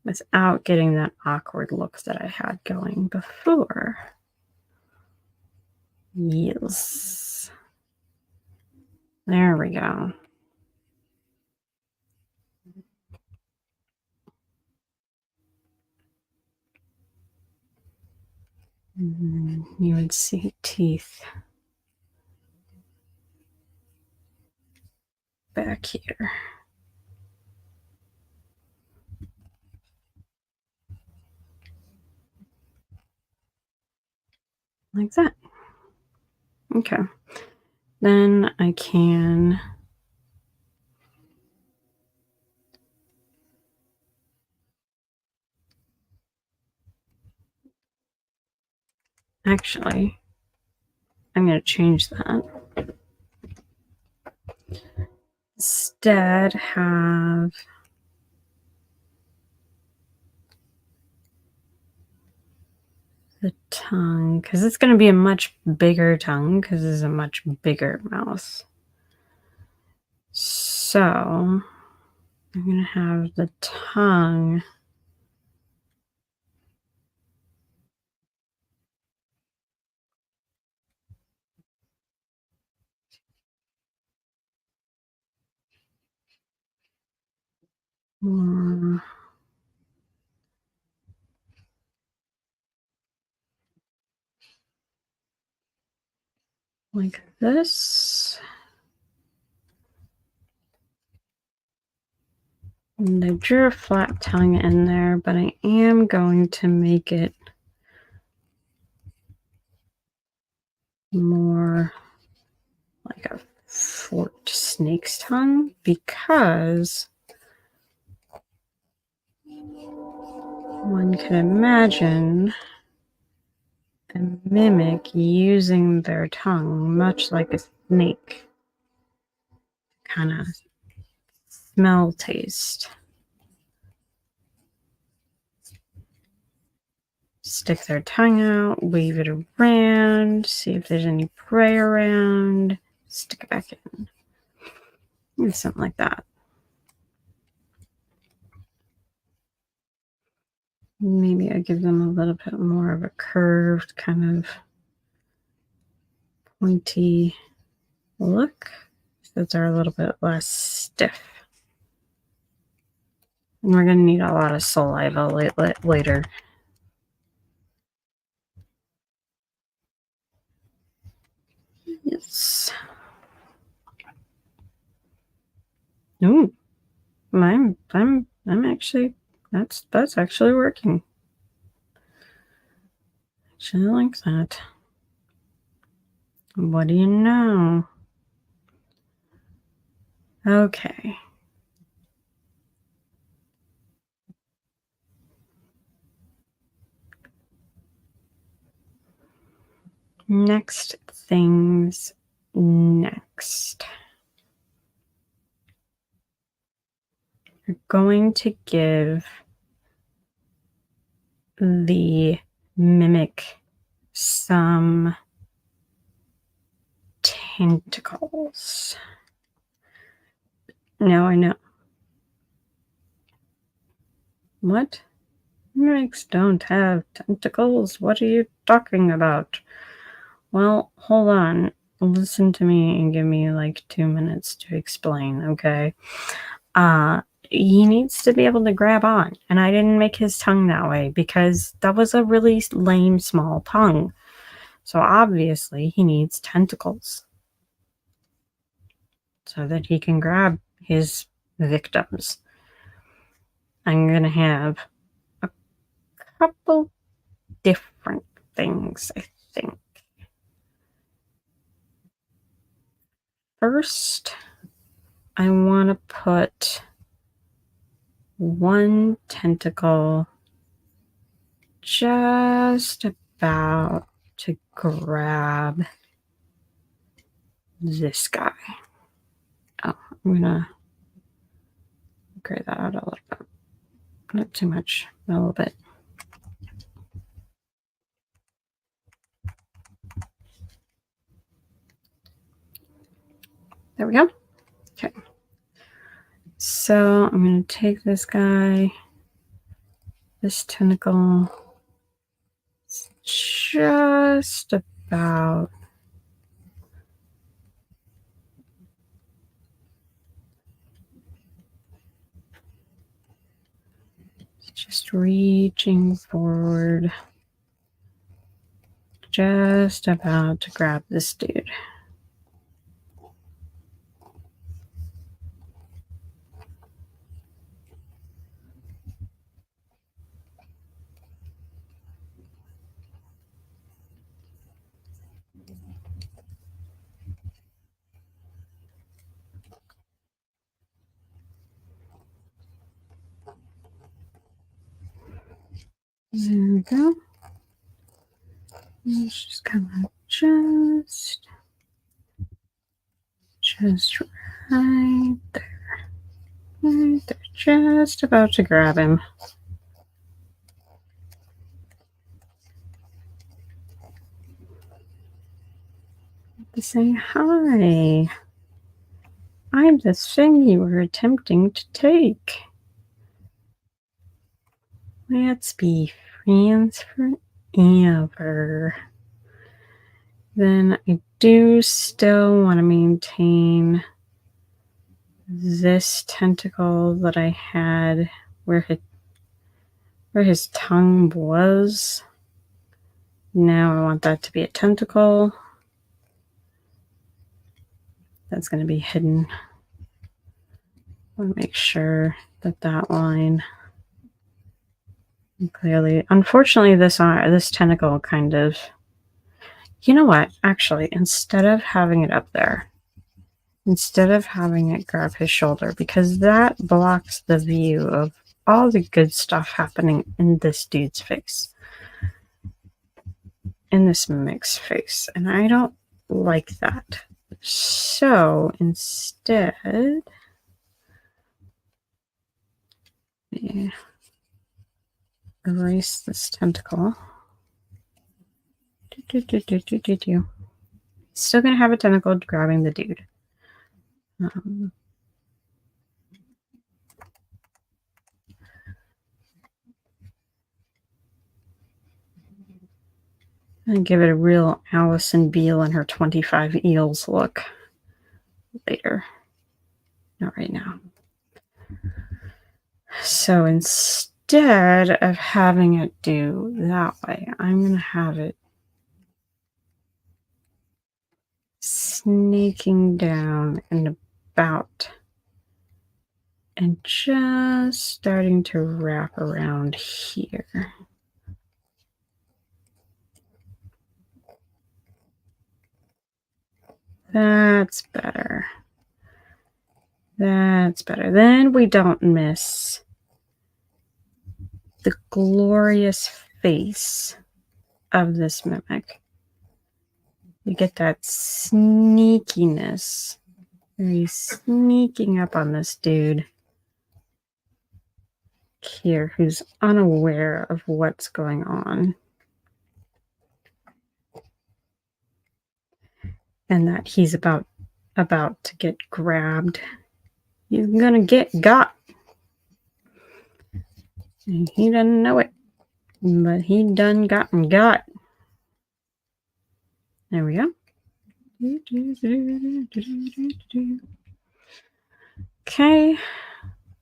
without getting that awkward look that I had going before. Yes. There we go. You would see teeth back here. Like that. Okay. Then I can Actually, I'm going to change that. Instead, have the tongue, because it's going to be a much bigger tongue because it's a much bigger mouse. So I'm going to have the tongue more like this. And I drew a flat tongue in there, but I am going to make it more like a forked snake's tongue because one can imagine a mimic using their tongue, much like a snake, kind of smell taste. Stick their tongue out, wave it around, see if there's any prey around, stick it back in. And something like that. Maybe I give them a little bit more of a curved, kind of pointy look, so that they're a little bit less stiff. And we're going to need a lot of saliva later. Yes. Ooh, I'm actually that's actually working. Actually, I like that. What do you know? Okay. Next things next. We're going to give the mimic some tentacles. Now I know. What? Mimics don't have tentacles. What are you talking about? Well, hold on. Listen to me and give me like 2 minutes to explain, okay? He needs to be able to grab on. And I didn't make his tongue that way because that was a really lame small tongue. So obviously he needs tentacles so that he can grab his victims. I'm going to have a couple different things, I think. First, I want to put one tentacle just about to grab this guy. Oh, I'm gonna gray that out a little bit. Not too much, a little bit. There we go. Okay. So I'm gonna take this guy, this tentacle, just about just reaching forward, just about to grab this dude. There we go. Just kind of just right there. Right there. Just about to grab him. To say hi. I'm the thing you were attempting to take. Let's be friends forever. Then I do still want to maintain this tentacle that I had where his tongue was. Now I want that to be a tentacle. That's going to be hidden. I want to make sure that line clearly. Unfortunately, this tentacle kind of. You know what? Actually, instead of having it up there, instead of having it grab his shoulder, because that blocks the view of all the good stuff happening in this dude's face, in this mimic's face, and I don't like that. So instead, erase this tentacle. Still gonna have a tentacle grabbing the dude. And give it a real Alison Beale and her 25 eels look later. Not right now. So instead of having it do that way, I'm going to have it snaking down and about and just starting to wrap around here. That's better. That's better. Then we don't miss the glorious face of this mimic. You get that sneakiness. He's sneaking up on this dude here who's unaware of what's going on. And that he's about to get grabbed. He's gonna get got. And he doesn't know it. But he done gotten got. There we go. Okay.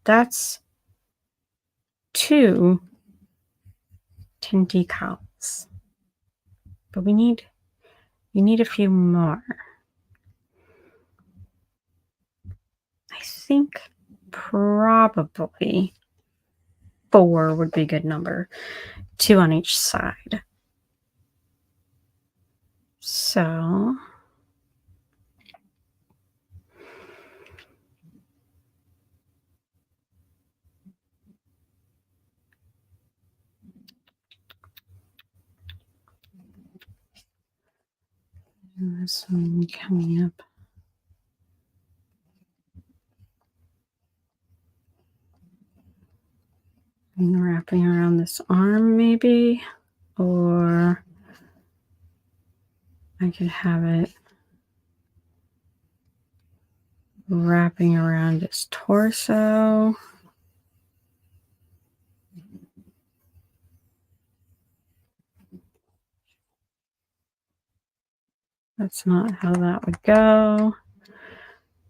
That's 2 tentacles. But we need a few more. I think probably 4 would be a good number. 2 on each side. So this one coming up. And wrapping around this arm maybe, or I could have it wrapping around his torso. That's not how that would go.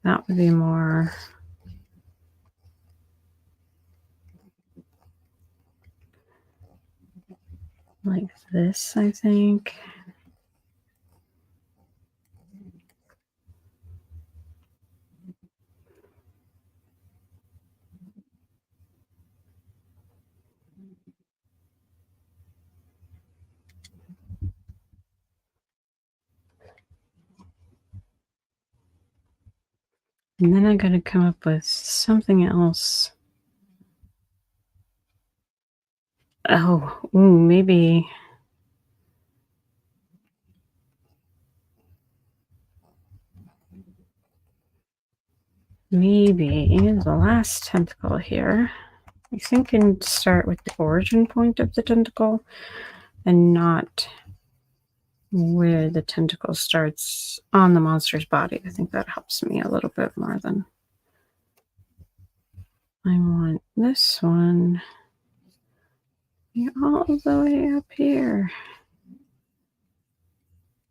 That would be more like this, I think. And then I got to come up with something else. Oh, maybe maybe the last tentacle here, I think, can start with the origin point of the tentacle and not where the tentacle starts on the monster's body. I think that helps me a little bit more than I want this one all the way up here,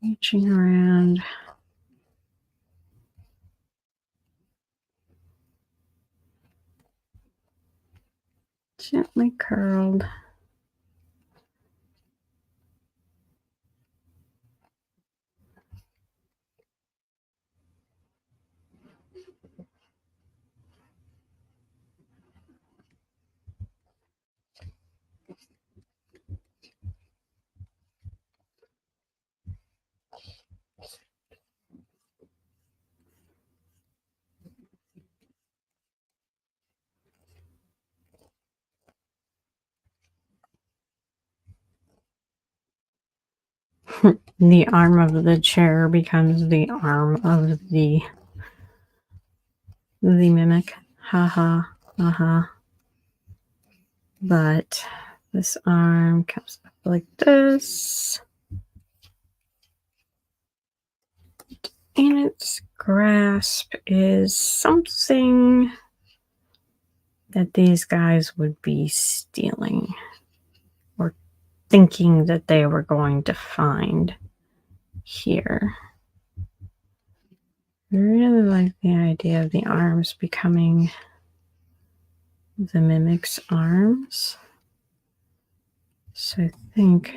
reaching around. Gently curled. The arm of the chair becomes the arm of the mimic. Haha, haha. But this arm comes up like this. And its grasp is something that these guys would be stealing or thinking that they were going to find here. I really like the idea of the arms becoming the mimic's arms. So I think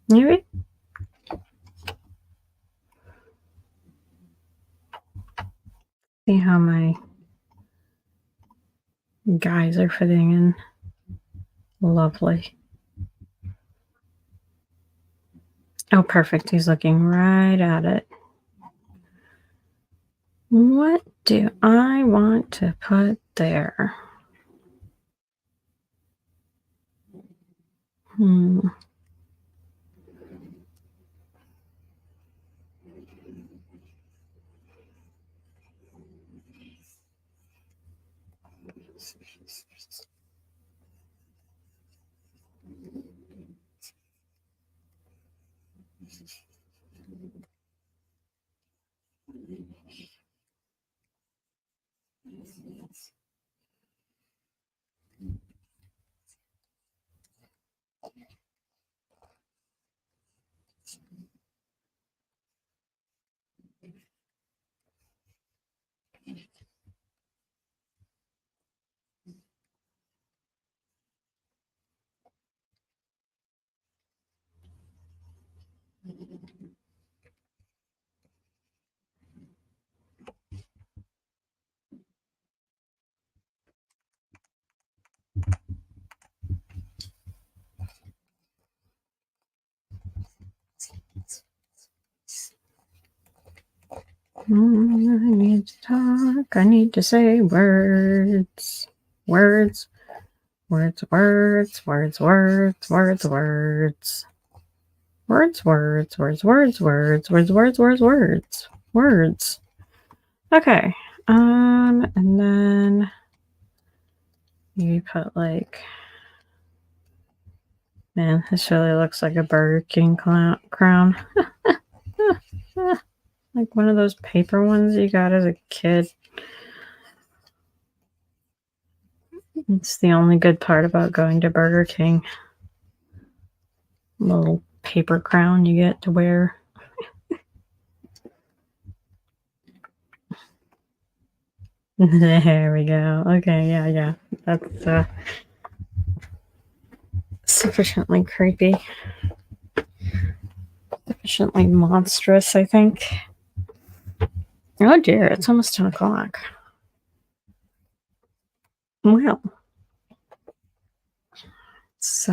maybe. See how my guys are fitting in. Lovely. Oh, perfect. He's looking right at it. What do I want to put there? I need to talk. I need to say words. Words. Words, words, words, words, words, words. Words, words, words, words, words, words, words, words, words, words. Okay. And then you put like, man, this really looks like a Burger King crown. Like one of those paper ones you got as a kid. It's the only good part about going to Burger King. Little paper crown you get to wear. There we go. Okay, yeah. That's sufficiently creepy. Sufficiently monstrous, I think. Oh dear, it's almost 10 o'clock. Well, it's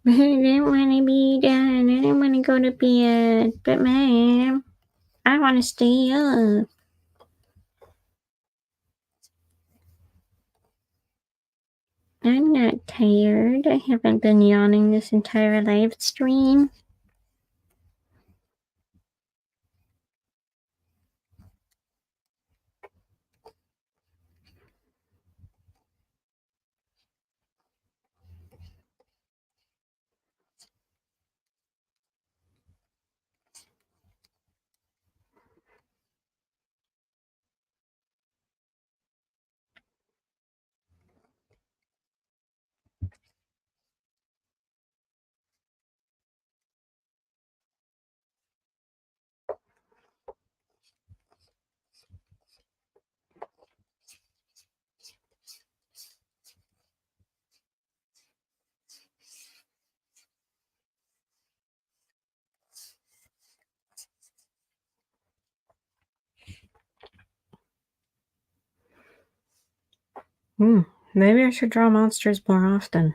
I don't want to be done. I don't want to go to bed. But, Mom, I want to stay up. I'm not tired. I haven't been yawning this entire live stream. Maybe I should draw monsters more often.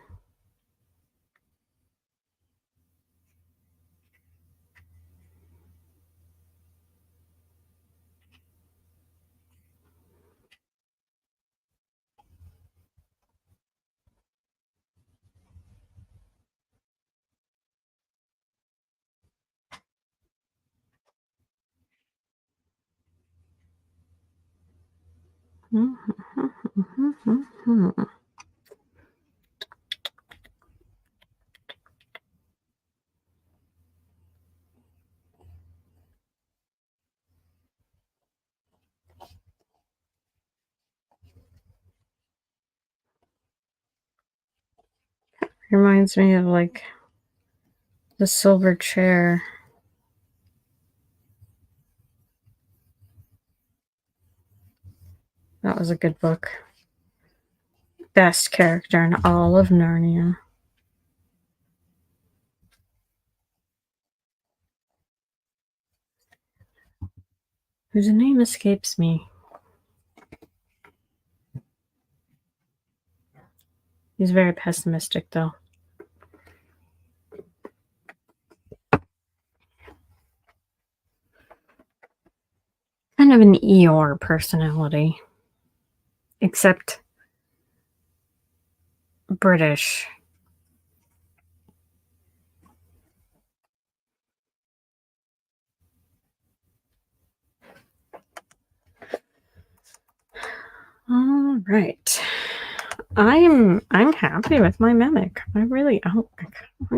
Reminds me of like The Silver Chair. That was a good book. Best character in all of Narnia. Whose name escapes me. He's very pessimistic, though. Kind of an Eeyore personality. Except British. All right. I'm happy with my mimic. I really I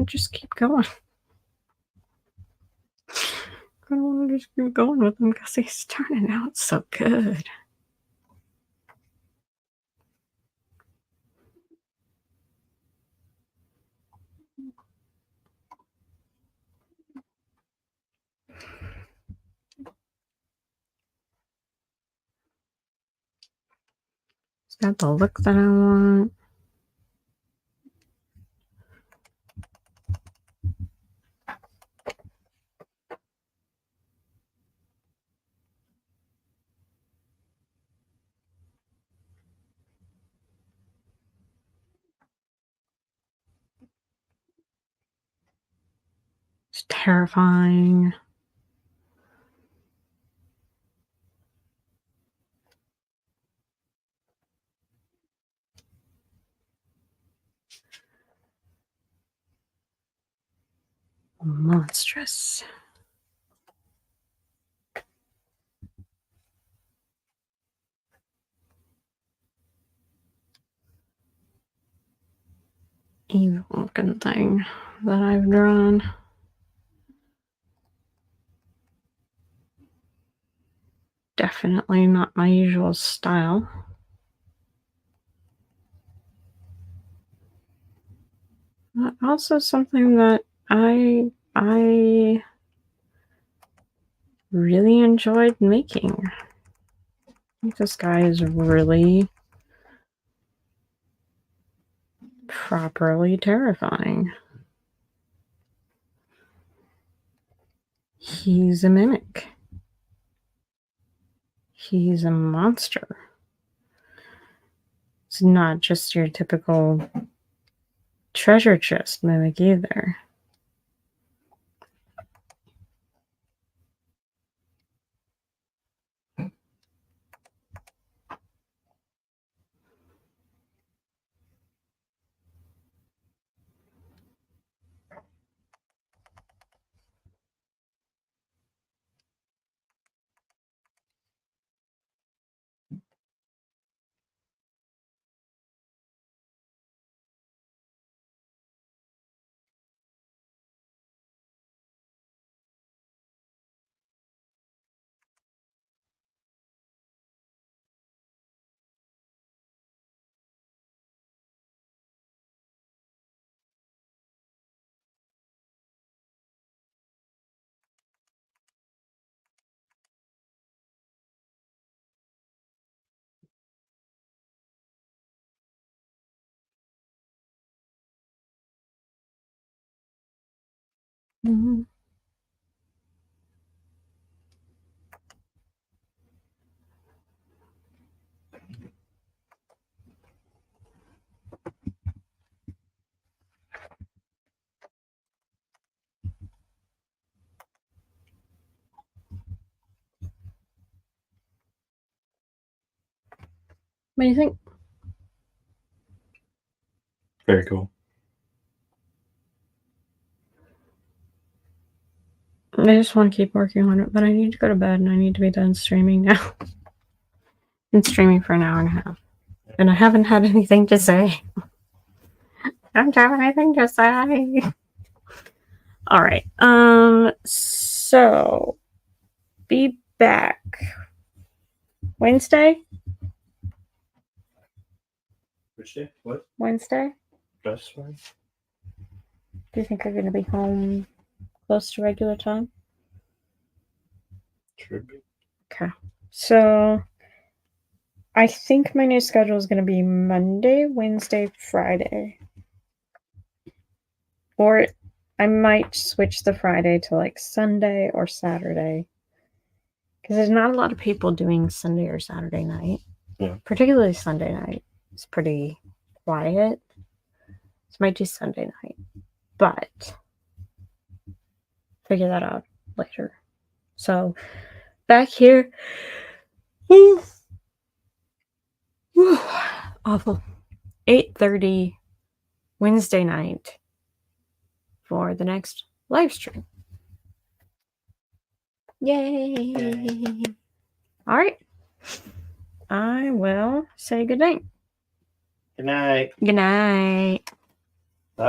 just keep going. I want to just keep going with him because he's turning out so good. He's got the look that I want. It's terrifying. Monstrous. Evil looking thing that I've drawn. Definitely not my usual style. But also something that I really enjoyed making. I think this guy is really properly terrifying. He's a mimic. He's a monster. It's not just your typical treasure chest mimic either. Mm-hmm. What do you think? Very cool. I just want to keep working on it, but I need to go to bed and I need to be done streaming now. Been streaming for an hour and a half, and I haven't had anything to say. I don't have anything to say. All right. So be back Wednesday. Which day? What? Wednesday. That's fine. Do you think I'm going to be home close to regular time? Should be. Okay. So I think my new schedule is going to be Monday, Wednesday, Friday. Or I might switch the Friday to like Sunday or Saturday. Because there's not a lot of people doing Sunday or Saturday night. Yeah. Particularly Sunday night. It's pretty quiet. So I might do Sunday night. But figure that out later. So back here. Awful. 8:30 Wednesday night for the next live stream. Yay! All right. I will say good night. Good night. Good night.